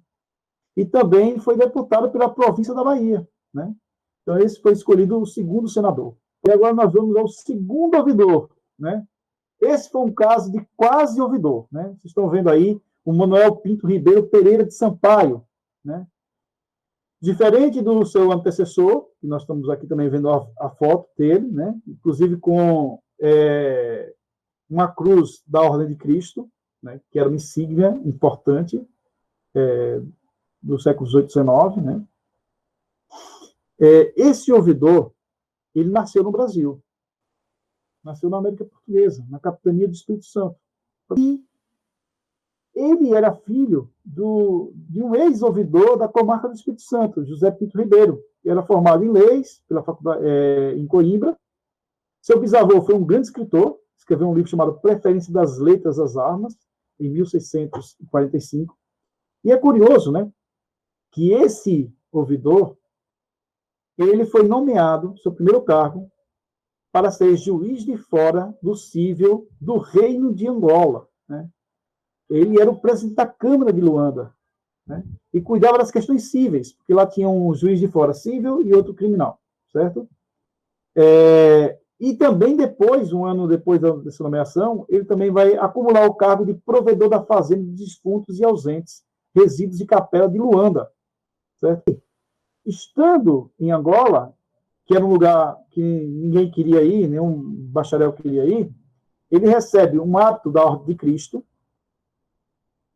E também foi deputado pela província da Bahia, né? Então, esse foi escolhido o segundo senador. E agora nós vamos ao segundo ouvidor, né? Esse foi um caso de quase ouvidor, né? Vocês estão vendo aí o Manuel Pinto Ribeiro Pereira de Sampaio, né? Diferente do seu antecessor, que nós estamos aqui também vendo a foto dele, né? Inclusive com uma cruz da Ordem de Cristo, né? Que era uma insígnia importante do século XVIII e XIX, né? Esse ouvidor, ele nasceu no Brasil, nasceu na América Portuguesa, na capitania do Espírito Santo. E ele era filho de um ex-ouvidor da comarca do Espírito Santo, José Pinto Ribeiro, que era formado em leis pela faculdade, em Coimbra. Seu bisavô foi um grande escritor, escreveu um livro chamado Preferência das Letras às Armas, em 1645. E é curioso, né, que esse ouvidor, ele foi nomeado, seu primeiro cargo, para ser juiz de fora do cível do Reino de Angola, né? Ele era o presidente da Câmara de Luanda, né? E cuidava das questões cíveis, porque lá tinha um juiz de fora cível e outro criminal, certo? E também depois, um ano depois dessa nomeação, ele também vai acumular o cargo de provedor da fazenda de defuntos e ausentes, resíduos e capela de Luanda, certo? Estando em Angola, que era um lugar que ninguém queria ir, nenhum bacharel queria ir, ele recebe um ato da Ordem de Cristo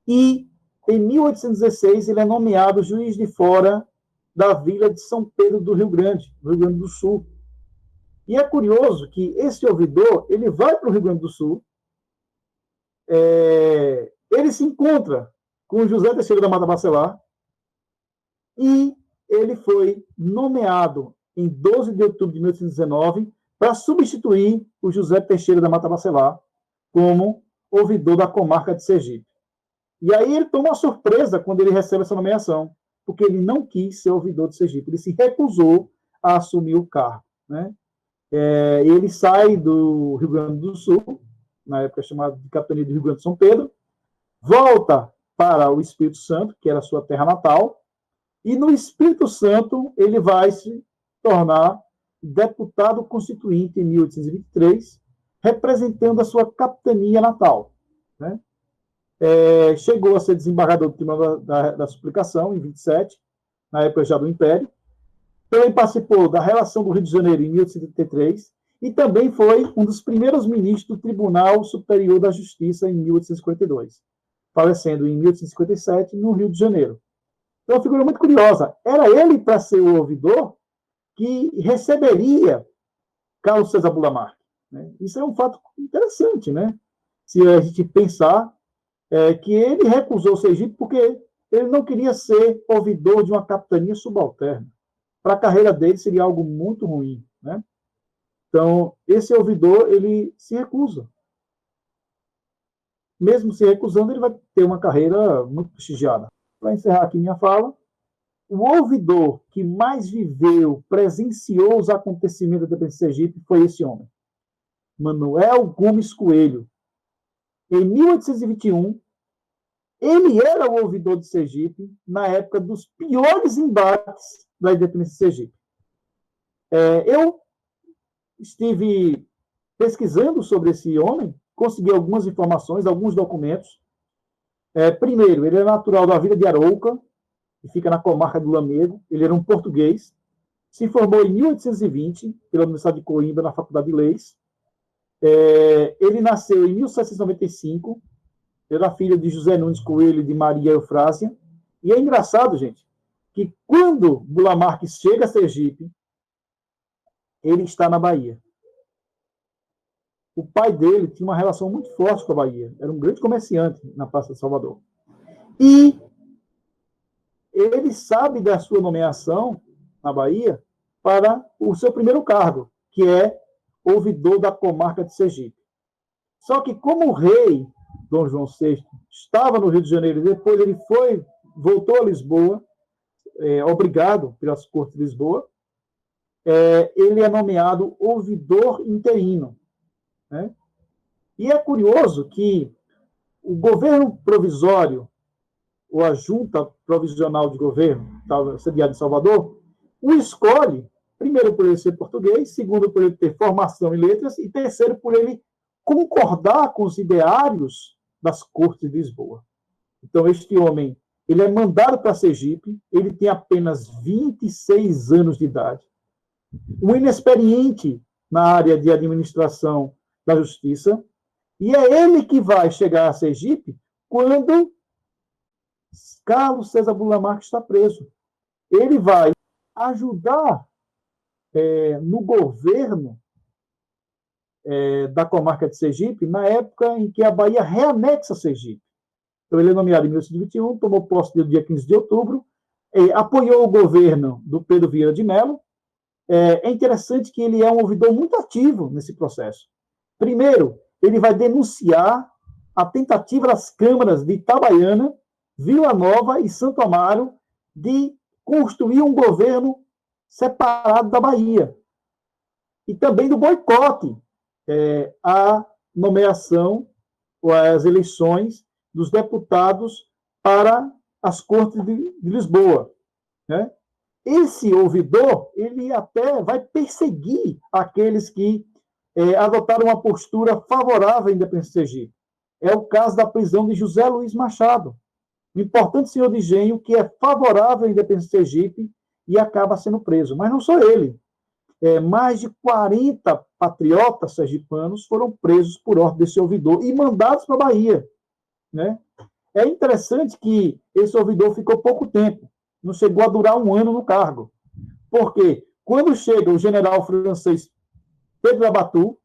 e, em 1816, ele é nomeado juiz de fora da vila de São Pedro do Rio Grande do Sul. E é curioso que esse ouvidor, ele vai para o Rio Grande do Sul, ele se encontra com José Teixeira da Mata Bacelar e ele foi nomeado em 12 de outubro de 1819 para substituir o José Teixeira da Mata Bacelar como ouvidor da comarca de Sergipe. E aí ele toma uma surpresa quando ele recebe essa nomeação, porque ele não quis ser ouvidor de Sergipe, ele se recusou a assumir o cargo, né? Ele sai do Rio Grande do Sul, na época chamada de Capitania do Rio Grande de São Pedro, volta para o Espírito Santo, que era a sua terra natal, e no Espírito Santo ele vai se tornar deputado constituinte em 1823, representando a sua capitania natal, né? Chegou a ser desembargador do Tribunal da Suplicação, em 27, na época já do Império. Também participou da relação do Rio de Janeiro, em 1873, e também foi um dos primeiros ministros do Tribunal Superior da Justiça, em 1852, falecendo em 1857, no Rio de Janeiro. Então, uma figura muito curiosa. Era ele, para ser o ouvidor, que receberia Carlos César Bula-Marque, né? Isso é um fato interessante, né? Se a gente pensar que ele recusou o Sergipe porque ele não queria ser ouvidor de uma capitania subalterna. Para a carreira dele seria algo muito ruim, né? Então, esse ouvidor, ele se recusa. Mesmo se recusando, ele vai ter uma carreira muito prestigiada. Para encerrar aqui minha fala, o ouvidor que mais viveu, presenciou os acontecimentos da independência de Sergipe foi esse homem, Manuel Gomes Coelho. Em 1821, ele era o ouvidor de Sergipe na época dos piores embates da independência de Sergipe. Eu estive pesquisando sobre esse homem, consegui algumas informações, alguns documentos. Primeiro, ele é natural da Vila de Arouca, que fica na comarca do Lamego. Ele era um português, se formou em 1820 pela Universidade de Coimbra, na Faculdade de Leis. Ele nasceu em 1795, era filho de José Nunes Coelho e de Maria Eufrásia. E é engraçado, gente, que quando Bula-Marque chega a Sergipe, ele está na Bahia. O pai dele tinha uma relação muito forte com a Bahia, era um grande comerciante na Praça de Salvador. E ele sabe da sua nomeação na Bahia para o seu primeiro cargo, que é ouvidor da comarca de Sergipe. Só que como o rei Dom João VI estava no Rio de Janeiro, e depois ele voltou a Lisboa, obrigado pelas cortes de Lisboa, ele é nomeado ouvidor interino, né? E é curioso que o governo provisório, ou a junta provisional de governo, sediada em Salvador, o escolhe, primeiro por ele ser português, segundo por ele ter formação em letras, e terceiro por ele concordar com os ideários das cortes de Lisboa. Então, este homem, ele é mandado para Sergipe, ele tem apenas 26 anos de idade, um inexperiente na área de administração da justiça, e é ele que vai chegar a Sergipe quando Carlos César Bula-Marque está preso. Ele vai ajudar no governo da comarca de Sergipe, na época em que a Bahia reanexa Sergipe. Então, ele é nomeado em 1821, tomou posse no dia 15 de outubro, apoiou o governo do Pedro Vieira de Mello. É interessante que ele é um ouvidor muito ativo nesse processo. Primeiro, ele vai denunciar a tentativa das câmaras de Itabaiana, Vila Nova e Santo Amaro de construir um governo separado da Bahia. E também do boicote à nomeação ou às eleições dos deputados para as Cortes de Lisboa, né? Esse ouvidor, ele até vai perseguir aqueles que adotaram uma postura favorável à independência do Sergipe. É o caso da prisão de José Luiz Machado, um importante senhor de engenho que é favorável à independência do Sergipe e acaba sendo preso. Mas não só ele. Mais de 40 patriotas sergipanos foram presos por ordem desse ouvidor e mandados para a Bahia, né? É interessante que esse ouvidor ficou pouco tempo, não chegou a durar 1 ano no cargo, porque quando chega o general francês Pedro Abatu,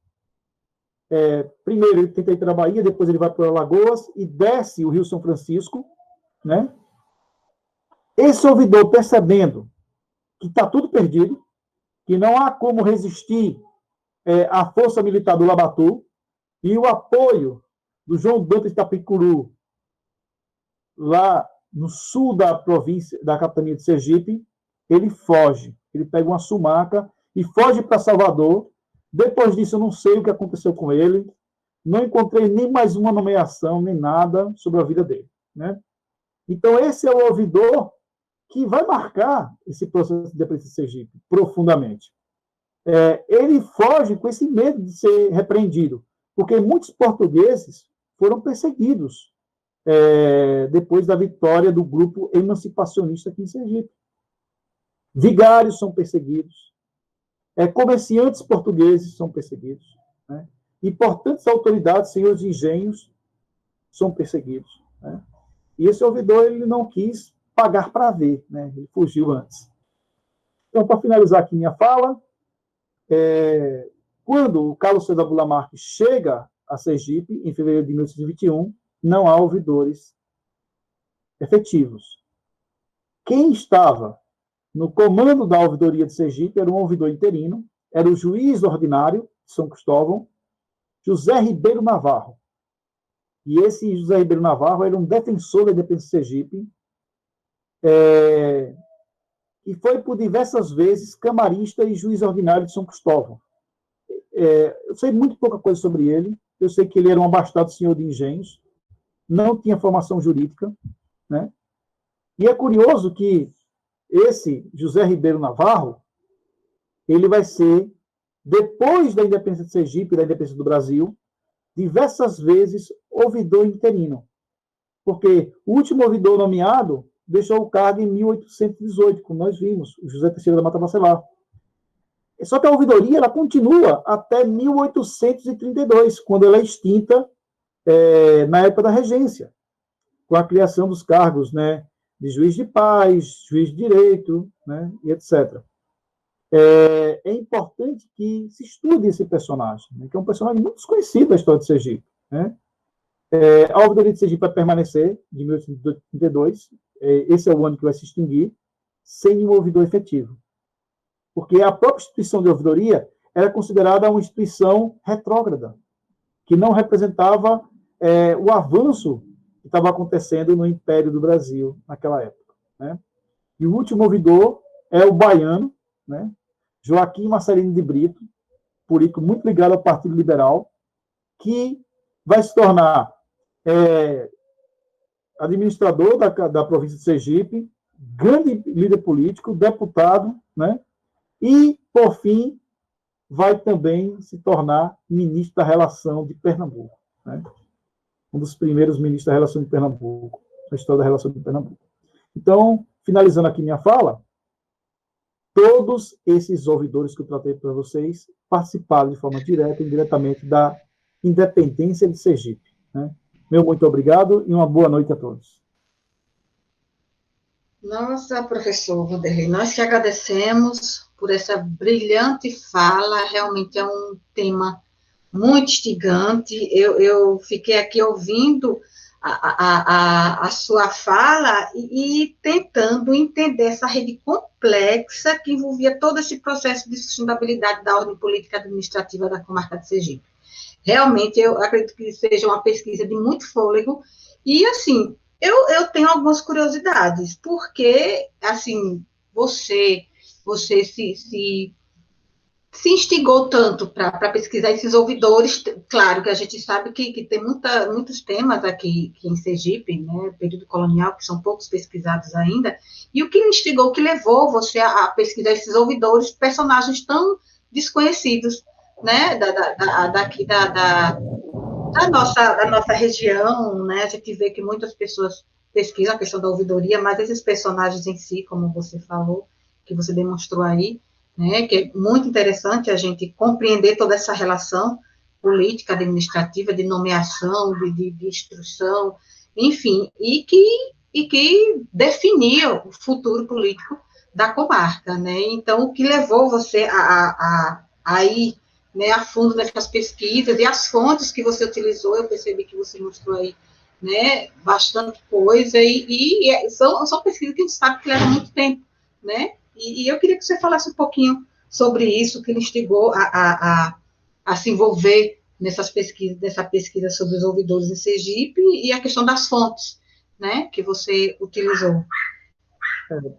primeiro ele tenta ir para a Bahia, depois ele vai para Alagoas e desce o Rio São Francisco, né? Esse ouvidor, percebendo que está tudo perdido, que não há como resistir à força militar do Labatu e o apoio do João Dantas de Itapicuru, lá no sul da província, da capitania de Sergipe, ele foge. Ele pega uma sumaca e foge para Salvador. Depois disso, eu não sei o que aconteceu com ele. Não encontrei nem mais uma nomeação, nem nada sobre a vida dele, né? Então, esse é o ouvidor que vai marcar esse processo de independência de Sergipe profundamente. Ele foge com esse medo de ser repreendido, porque muitos portugueses foram perseguidos depois da vitória do grupo emancipacionista aqui em Sergipe. Vigários são perseguidos, comerciantes portugueses são perseguidos, né? Importantes autoridades, senhores de engenhos, são perseguidos, né? E esse ouvidor ele não quis pagar para ver, né? Ele fugiu antes. Então, para finalizar aqui minha fala, quando o Carlos César Bula Marques chega a Sergipe, em fevereiro de 1821, não há ouvidores efetivos. Quem estava no comando da ouvidoria de Sergipe era um ouvidor interino, era o juiz ordinário de São Cristóvão, José Ribeiro Navarro. E esse José Ribeiro Navarro era um defensor da independência de Sergipe, e foi por diversas vezes camarista e juiz ordinário de São Cristóvão. Eu sei muito pouca coisa sobre ele. Eu sei que ele era um abastado senhor de engenhos, não tinha formação jurídica, né? E é curioso que esse José Ribeiro Navarro, ele vai ser, depois da independência de Sergipe, da independência do Brasil, diversas vezes ouvidor interino. Porque o último ouvidor nomeado deixou o cargo em 1818, como nós vimos, o José Teixeira da Mata Bacelar. Só que a ouvidoria ela continua até 1832, quando ela é extinta na época da regência, com a criação dos cargos, né, de juiz de paz, juiz de direito, né, e etc. É importante que se estude esse personagem, né, que é um personagem muito desconhecido da história de Sergipe, né? A ouvidoria de Sergipe vai permanecer de 1832, esse é o ano que vai se extinguir, sem um ouvidor efetivo. Porque a própria instituição de ouvidoria era considerada uma instituição retrógrada, que não representava o avanço que estava acontecendo no Império do Brasil naquela época, né? E o último ouvidor é o baiano, né, Joaquim Marcelino de Brito, político muito ligado ao Partido Liberal, que vai se tornar administrador da província de Sergipe, grande líder político, deputado, né? E, por fim, vai também se tornar ministro da Relação de Pernambuco, né? Um dos primeiros ministros da Relação de Pernambuco, na história da Relação de Pernambuco. Então, finalizando aqui minha fala, todos esses ouvidores que eu tratei para vocês participaram de forma direta e indiretamente da independência de Sergipe, né? Meu muito obrigado e uma boa noite a todos. Nossa, professor Vanderlei, nós que agradecemos por essa brilhante fala, realmente é um tema muito instigante. Eu fiquei aqui ouvindo a sua fala e tentando entender essa rede complexa que envolvia todo esse processo de sustentabilidade da ordem política administrativa da comarca de Sergipe. Realmente, eu acredito que seja uma pesquisa de muito fôlego e, assim, Eu tenho algumas curiosidades, porque, assim, você se instigou tanto para pesquisar esses ouvidores, claro que a gente sabe que tem muitos temas aqui em Sergipe, né, período colonial, que são poucos pesquisados ainda, e o que instigou, o que levou você a pesquisar esses ouvidores, personagens tão desconhecidos, né, daqui da nossa região, né, a gente vê que muitas pessoas pesquisam a questão da ouvidoria, mas esses personagens em si, como você falou, que você demonstrou aí, né, que é muito interessante a gente compreender toda essa relação política, administrativa, de nomeação, de instrução, enfim, e que definia o futuro político da comarca, né? Então, o que levou você a ir, né, a fundo nessas pesquisas e as fontes que você utilizou, eu percebi que você mostrou aí, né, bastante coisa, são pesquisas que a gente sabe que levam muito tempo, né? E eu queria que você falasse um pouquinho sobre isso, que lhe instigou a se envolver nessa pesquisa sobre os ouvidores em Sergipe e a questão das fontes, né, que você utilizou.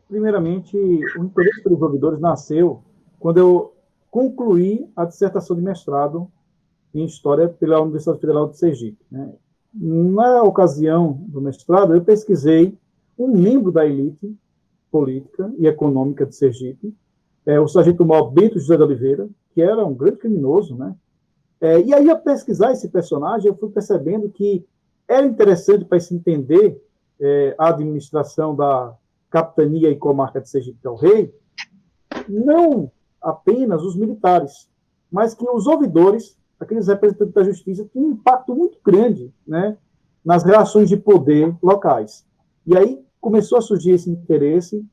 Primeiramente, o interesse pelos ouvidores nasceu quando eu concluí a dissertação de mestrado em História pela Universidade Federal de Sergipe, né? Na ocasião do mestrado, eu pesquisei um membro da elite política e econômica de Sergipe, o sargento-maior Bento José de Oliveira, que era um grande criminoso, né? E aí, a pesquisar esse personagem, eu fui percebendo que era interessante para se entender a administração da capitania e comarca de Sergipe del Rei, não apenas os militares, mas que os ouvidores, aqueles representantes da justiça, tinham um impacto muito grande, né, nas relações de poder locais. E aí começou a surgir esse interesse.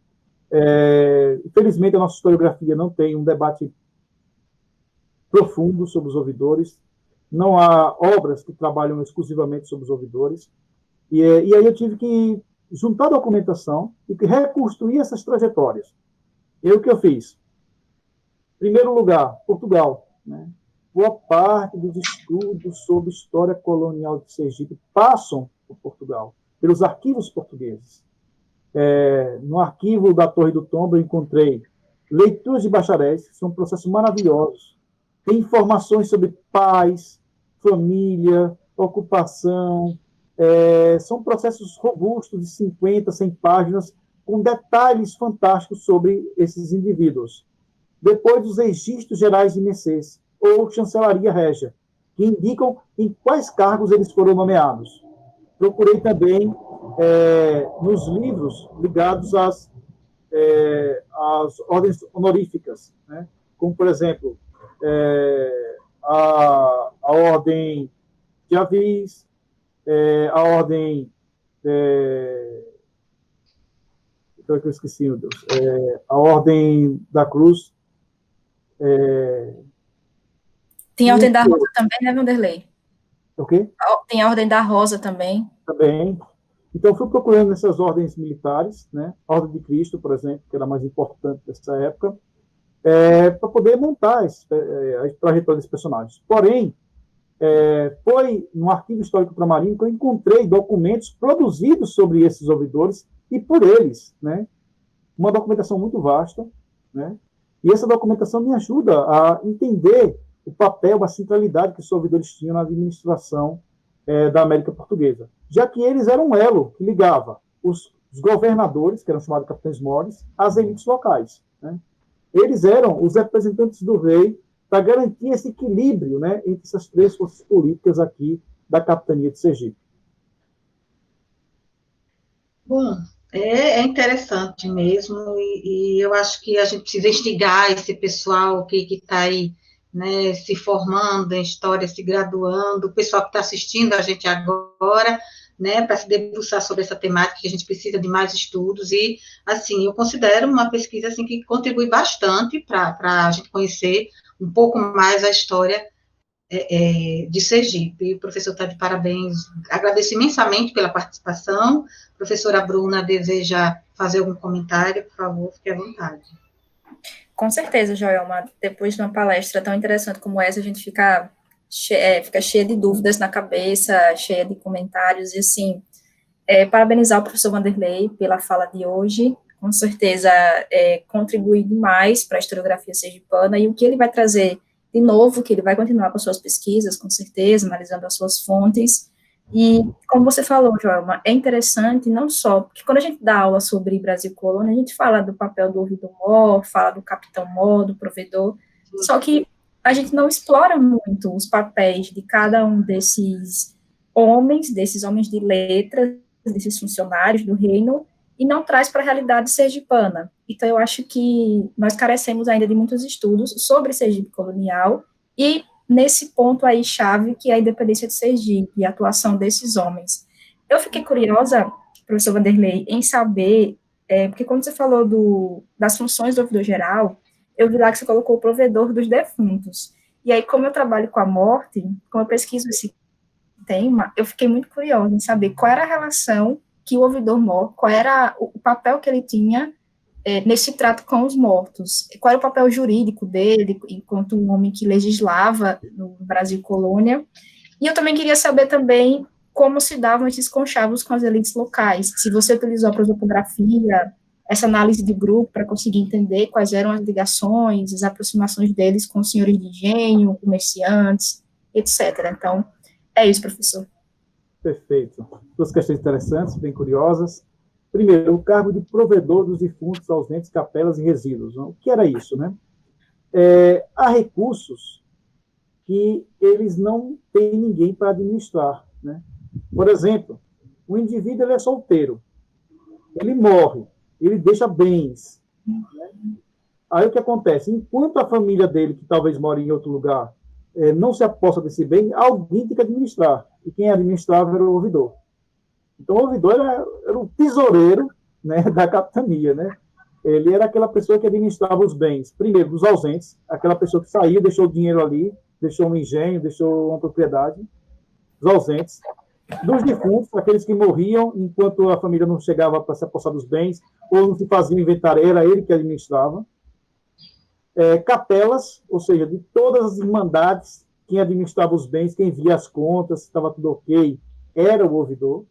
Infelizmente, a nossa historiografia não tem um debate profundo sobre os ouvidores, não há obras que trabalham exclusivamente sobre os ouvidores, e aí eu tive que juntar documentação e que reconstruir essas trajetórias. E o que eu fiz? Em primeiro lugar, Portugal, né? Boa parte dos estudos sobre história colonial de Sergipe passam por Portugal, pelos arquivos portugueses. No arquivo da Torre do Tombo, eu encontrei leituras de bacharéis, que são processos maravilhosos. Tem informações sobre paz, família, ocupação. São processos robustos, de 50, 100 páginas, com detalhes fantásticos sobre esses indivíduos. Depois, os registros gerais de mercês, ou chancelaria régia, que indicam em quais cargos eles foram nomeados. Procurei também nos livros ligados às ordens honoríficas, né? Como, por exemplo, a Ordem de Avis, a Ordem... que eu esqueci, meu Deus. A Ordem da Cruz. Tem a Ordem da Rosa também, né, Vanderlei? O quê? Tem a Ordem da Rosa também. Também. Então, fui procurando nessas ordens militares, né? A Ordem de Cristo, por exemplo, que era a mais importante dessa época, para poder montar a trajetória desses personagens. Porém, foi no Arquivo Histórico Ultramarinho que eu encontrei documentos produzidos sobre esses ouvidores e por eles, né? Uma documentação muito vasta, né? E essa documentação me ajuda a entender o papel, a centralidade que os ouvidores tinham na administração da América Portuguesa, já que eles eram um elo que ligava os governadores, que eram chamados capitães-mores, às elites locais, né? Eles eram os representantes do rei para garantir esse equilíbrio, né, entre essas três forças políticas aqui da capitania de Sergipe. Bom, é interessante mesmo, e eu acho que a gente precisa instigar esse pessoal que está aí, né, se formando em história, se graduando, o pessoal que está assistindo a gente agora, né, para se debruçar sobre essa temática, que a gente precisa de mais estudos, e, assim, eu considero uma pesquisa, assim, que contribui bastante para a gente conhecer um pouco mais a história de Sergipe. O professor está de parabéns, agradeço imensamente pela participação. A professora Bruna deseja fazer algum comentário, por favor, fique à vontade. Com certeza, Joelma, depois de uma palestra tão interessante como essa, a gente fica cheia de dúvidas na cabeça, cheia de comentários, e assim, Parabenizar o professor Vanderlei pela fala de hoje, com certeza contribui demais para a historiografia sergipana, e o que ele vai trazer de novo, que ele vai continuar com suas pesquisas, com certeza, analisando as suas fontes, e como você falou, Joelma, é interessante não só, porque quando a gente dá aula sobre Brasil Colônia, a gente fala do papel do ouvidor-mor, fala do capitão-mor, do provedor, só que a gente não explora muito os papéis de cada um desses homens de letras, desses funcionários do reino, e não traz para a realidade sergipana. Então, eu acho que nós carecemos ainda de muitos estudos sobre Sergipe colonial, e nesse ponto aí chave, que é a independência de Sergipe e a atuação desses homens. Eu fiquei curiosa, professor Vanderlei, em saber, porque quando você falou das funções do ouvidor geral, eu vi lá que você colocou o provedor dos defuntos. E aí, como eu trabalho com a morte, como eu pesquiso esse tema, eu fiquei muito curiosa em saber qual era a relação que o ouvidor-mor, qual era o papel que ele tinha nesse trato com os mortos, qual era o papel jurídico dele, enquanto um homem que legislava no Brasil colônia, e eu também queria saber também como se davam esses conchavos com as elites locais, se você utilizou a prosopografia, essa análise de grupo para conseguir entender quais eram as ligações, as aproximações deles com os senhores de engenho, comerciantes, etc. Então, é isso, professor. Perfeito. Duas questões interessantes, bem curiosas. Primeiro, o cargo de provedor dos defuntos, ausentes, capelas e resíduos. O que era isso, né? Há recursos que eles não têm ninguém para administrar, né? Por exemplo, o indivíduo ele é solteiro, ele morre, ele deixa bens, né? Aí o que acontece? Enquanto a família dele, que talvez more em outro lugar, não se aposta desse bem, alguém tem que administrar. E quem administrava era o ouvidor. Então, o ouvidor era o tesoureiro, né, da capitania, né? Ele era aquela pessoa que administrava os bens, primeiro, dos ausentes, aquela pessoa que saiu, deixou o dinheiro ali, deixou um engenho, deixou uma propriedade, dos ausentes, dos defuntos, aqueles que morriam enquanto a família não chegava para se apossar dos bens, ou não se fazia inventário, era ele que administrava. Capelas, ou seja, de todas as irmandades, quem administrava os bens, quem via as contas, se estava tudo ok, era o ouvidor.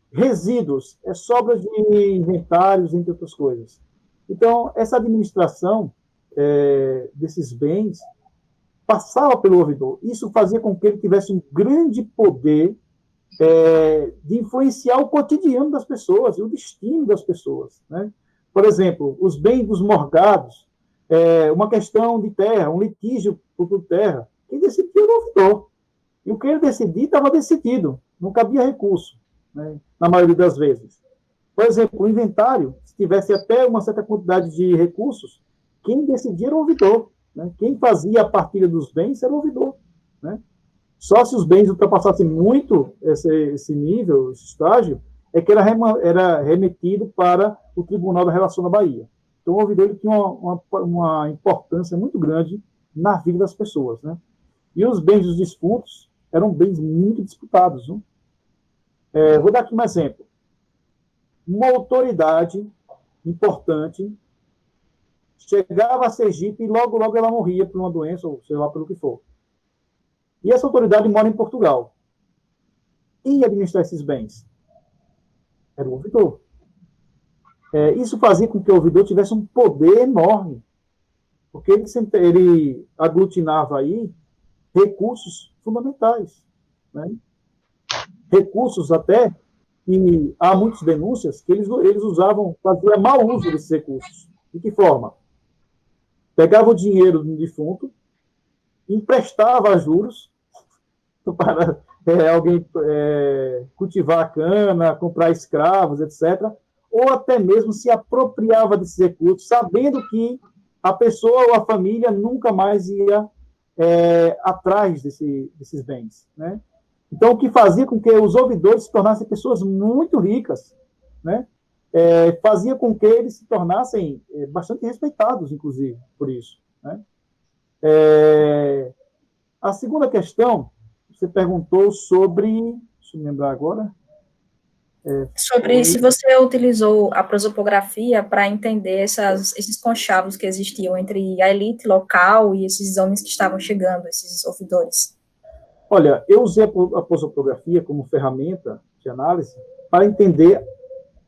Resíduos, sobras de inventários, entre outras coisas. Então, essa administração desses bens passava pelo ouvidor. Isso fazia com que ele tivesse um grande poder de influenciar o cotidiano das pessoas e o destino das pessoas, né? Por exemplo, os bens dos morgados, uma questão de terra, um litígio por terra, quem decidia era o ouvidor. E o que ele decidia estava decidido, não cabia recurso, né, na maioria das vezes. Por exemplo, o inventário, se tivesse até uma certa quantidade de recursos, quem decidia era o ouvidor, né? Quem fazia a partilha dos bens era o ouvidor, né? Só se os bens ultrapassassem muito esse nível, esse estágio, é que era remetido para o Tribunal da Relação da Bahia. Então, o ouvidor ele tinha uma importância muito grande na vida das pessoas, né? E os bens dos defuntos eram bens muito disputados, né? Vou dar aqui um exemplo. Uma autoridade importante chegava a Sergipe e logo, logo ela morria por uma doença, ou sei lá, pelo que for. E essa autoridade mora em Portugal. E administrar esses bens? Era o ouvidor. Isso fazia com que o ouvidor tivesse um poder enorme, porque ele aglutinava aí recursos fundamentais, né? Recursos até, e há muitas denúncias que eles usavam, faziam mau uso desses recursos. De que forma? Pegava o dinheiro do defunto, emprestava a juros para alguém cultivar a cana, comprar escravos, etc., ou até mesmo se apropriava desses recursos, sabendo que a pessoa ou a família nunca mais ia atrás desses bens, né? Então, o que fazia com que os ouvidores se tornassem pessoas muito ricas, né? Fazia com que eles se tornassem bastante respeitados, inclusive, por isso, né? A segunda questão, você perguntou sobre... Deixa eu me lembrar agora. Sobre se você utilizou a prosopografia para entender esses conchavos que existiam entre a elite local e esses homens que estavam chegando, esses ouvidores. Olha, eu usei a prosopografia como ferramenta de análise para entender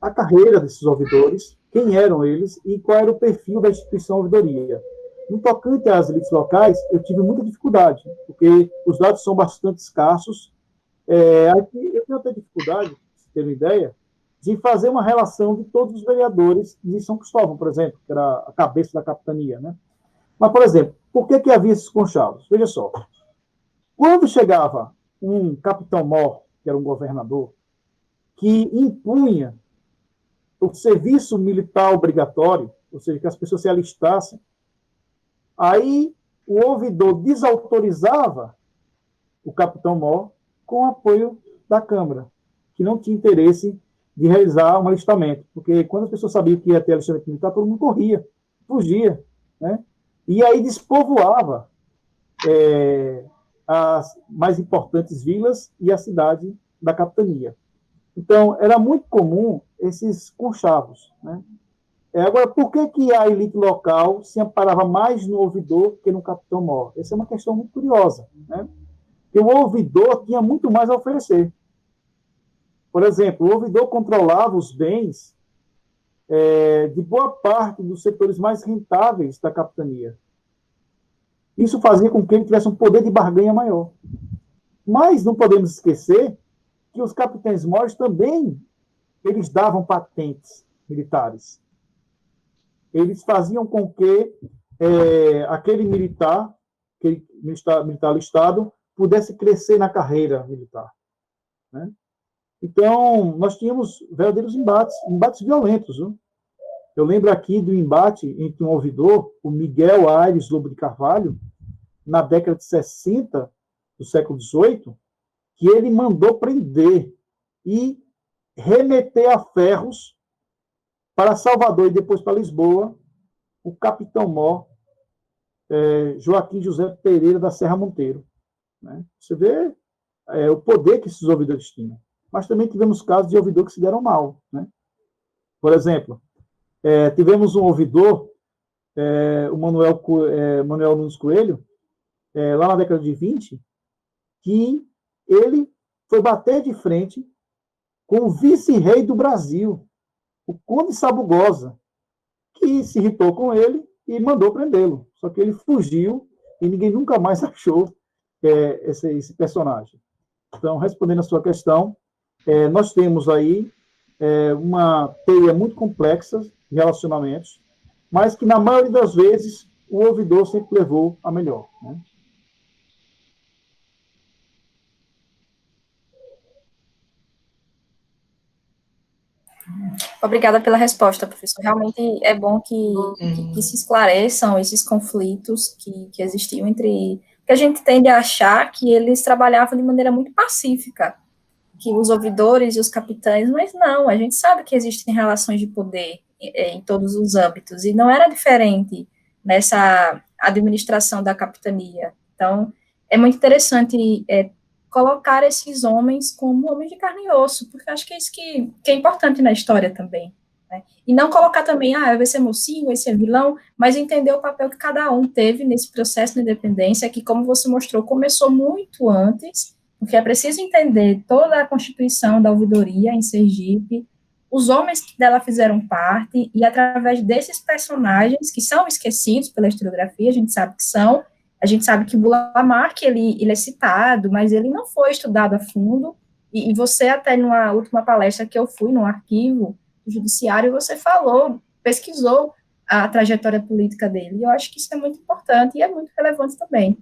a carreira desses ouvidores, quem eram eles e qual era o perfil da instituição ouvidoria. No tocante às elites locais, eu tive muita dificuldade, porque os dados são bastante escassos. Aqui eu tenho até dificuldade, se ter uma ideia, de fazer uma relação de todos os vereadores de São Cristóvão, por exemplo, que era a cabeça da capitania, né? Mas, por exemplo, por que havia esses conchavos? Veja só, quando chegava um capitão-mor, que era um governador, que impunha o serviço militar obrigatório, ou seja, que as pessoas se alistassem, aí o ouvidor desautorizava o capitão-mor com o apoio da Câmara, que não tinha interesse de realizar um alistamento, porque quando as pessoas sabiam que ia ter alistamento militar, todo mundo corria, fugia, né? E aí despovoava as mais importantes vilas e a cidade da capitania. Então, era muito comum esses conchavos, né? Agora, por que a elite local se amparava mais no ouvidor que no capitão-mor? Essa é uma questão muito curiosa, né? Porque o ouvidor tinha muito mais a oferecer. Por exemplo, o ouvidor controlava os bens de boa parte dos setores mais rentáveis da capitania. Isso fazia com que ele tivesse um poder de barganha maior. Mas não podemos esquecer que os capitães-mores também eles davam patentes militares. Eles faziam com que aquele militar alistado, pudesse crescer na carreira militar, né? Então, nós tínhamos verdadeiros embates violentos. Viu? Eu lembro aqui do embate entre um ouvidor, o Miguel Aires Lobo de Carvalho, na década de 60 do século XVIII, que ele mandou prender e remeter a ferros para Salvador e depois para Lisboa, o capitão-mor Joaquim José Pereira da Serra Monteiro. Né? Você vê o poder que esses ouvidores tinham. Mas também tivemos casos de ouvidor que se deram mal. Né? Por exemplo, tivemos um ouvidor, o Manuel Nunes Coelho, lá na década de 20, que ele foi bater de frente com o vice-rei do Brasil, o Conde Sabugosa, que se irritou com ele e mandou prendê-lo. Só que ele fugiu e ninguém nunca mais achou esse personagem. Então, respondendo a sua questão, nós temos aí uma teia muito complexa de relacionamentos, mas que, na maioria das vezes, o ouvidor sempre levou a melhor. Né? Obrigada pela resposta, professor. Realmente é bom que se esclareçam esses conflitos que existiam entre... Porque a gente tende a achar que eles trabalhavam de maneira muito pacífica, que os ouvidores e os capitães, mas não, a gente sabe que existem relações de poder em todos os âmbitos, e não era diferente nessa administração da capitania. Então, é muito interessante colocar esses homens como homens de carne e osso, porque acho que é isso que é importante na história também. Né? E não colocar também, vai ser mocinho, vai ser vilão, mas entender o papel que cada um teve nesse processo de independência, que, como você mostrou, começou muito antes, porque é preciso entender toda a constituição da ouvidoria em Sergipe, os homens que dela fizeram parte, e através desses personagens, que são esquecidos pela historiografia, a gente sabe que são, a gente sabe que Lamarck, ele é citado, mas ele não foi estudado a fundo, e você até numa última palestra que eu fui no arquivo do judiciário, você pesquisou a trajetória política dele, e eu acho que isso é muito importante e é muito relevante também.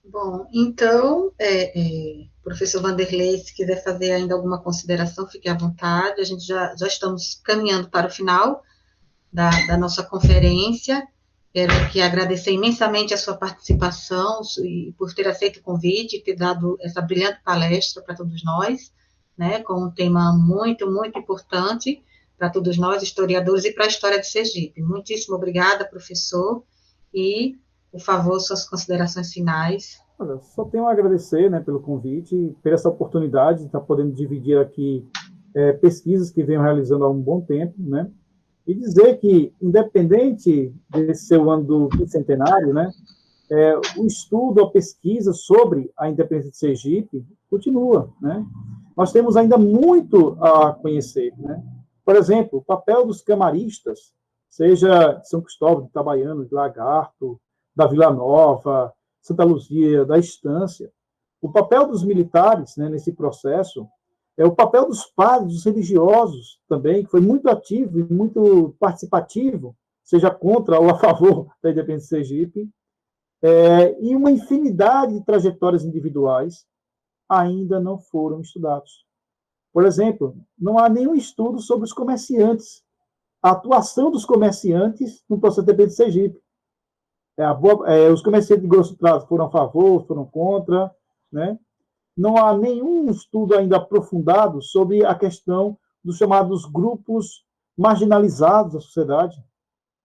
Bom, então, professor Vanderlei, se quiser fazer ainda alguma consideração, fique à vontade. A gente já estamos caminhando para o final da nossa conferência. Quero aqui agradecer imensamente a sua participação e por ter aceito o convite e ter dado essa brilhante palestra para todos nós, né, com um tema muito, muito importante para todos nós, historiadores, e para a história de Sergipe. Muitíssimo obrigada, professor, e, por favor, suas considerações finais. Olha, só tenho a agradecer, né, pelo convite, por essa oportunidade de estar podendo dividir aqui pesquisas que venho realizando há um bom tempo, né? e dizer que, independente desse seu ano do bicentenário, né, o estudo, a pesquisa sobre a independência de Sergipe continua, né? Nós temos ainda muito a conhecer, né? Por exemplo, o papel dos camaristas, seja de São Cristóvão, de Itabaiana, de Lagarto, da Vila Nova, Santa Luzia, da Estância. O papel dos militares, né, nesse processo, o papel dos padres, dos religiosos também, que foi muito ativo e muito participativo, seja contra ou a favor da independência de Sergipe, e uma infinidade de trajetórias individuais ainda não foram estudados. Por exemplo, não há nenhum estudo sobre os comerciantes, a atuação dos comerciantes no processo de independência de Sergipe. Os comerciantes de grosso trato foram a favor, foram contra, né? Não há nenhum estudo ainda aprofundado sobre a questão dos chamados grupos marginalizados da sociedade,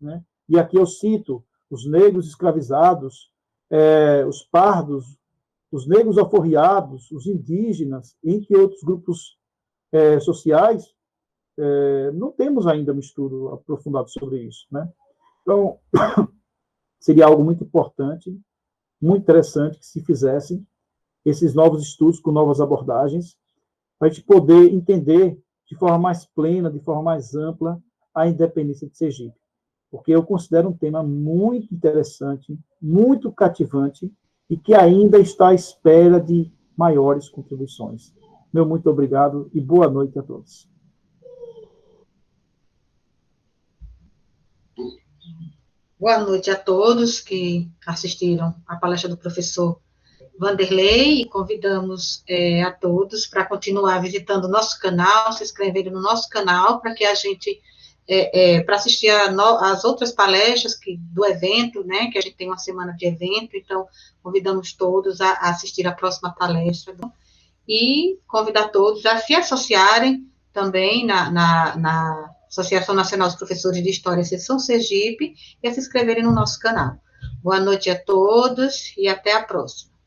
né? E aqui eu cito os negros escravizados, os pardos, os negros alforriados, os indígenas, entre outros grupos sociais. Não temos ainda um estudo aprofundado sobre isso, né? Então, seria algo muito importante, muito interessante que se fizessem esses novos estudos com novas abordagens, para a gente poder entender de forma mais plena, de forma mais ampla, a independência de Sergipe. Porque eu considero um tema muito interessante, muito cativante, e que ainda está à espera de maiores contribuições. Meu muito obrigado e boa noite a todos. Boa noite a todos que assistiram à palestra do professor Vanderlei, e convidamos a todos para continuar visitando o nosso canal, se inscreverem no nosso canal, para que a gente, para assistir às outras palestras do evento, né, que a gente tem uma semana de evento, então, convidamos todos a assistir a próxima palestra, e convidar todos a se associarem também na Associação Nacional dos Professores de História, Seção Sergipe, e a se inscreverem no nosso canal. Boa noite a todos e até a próxima.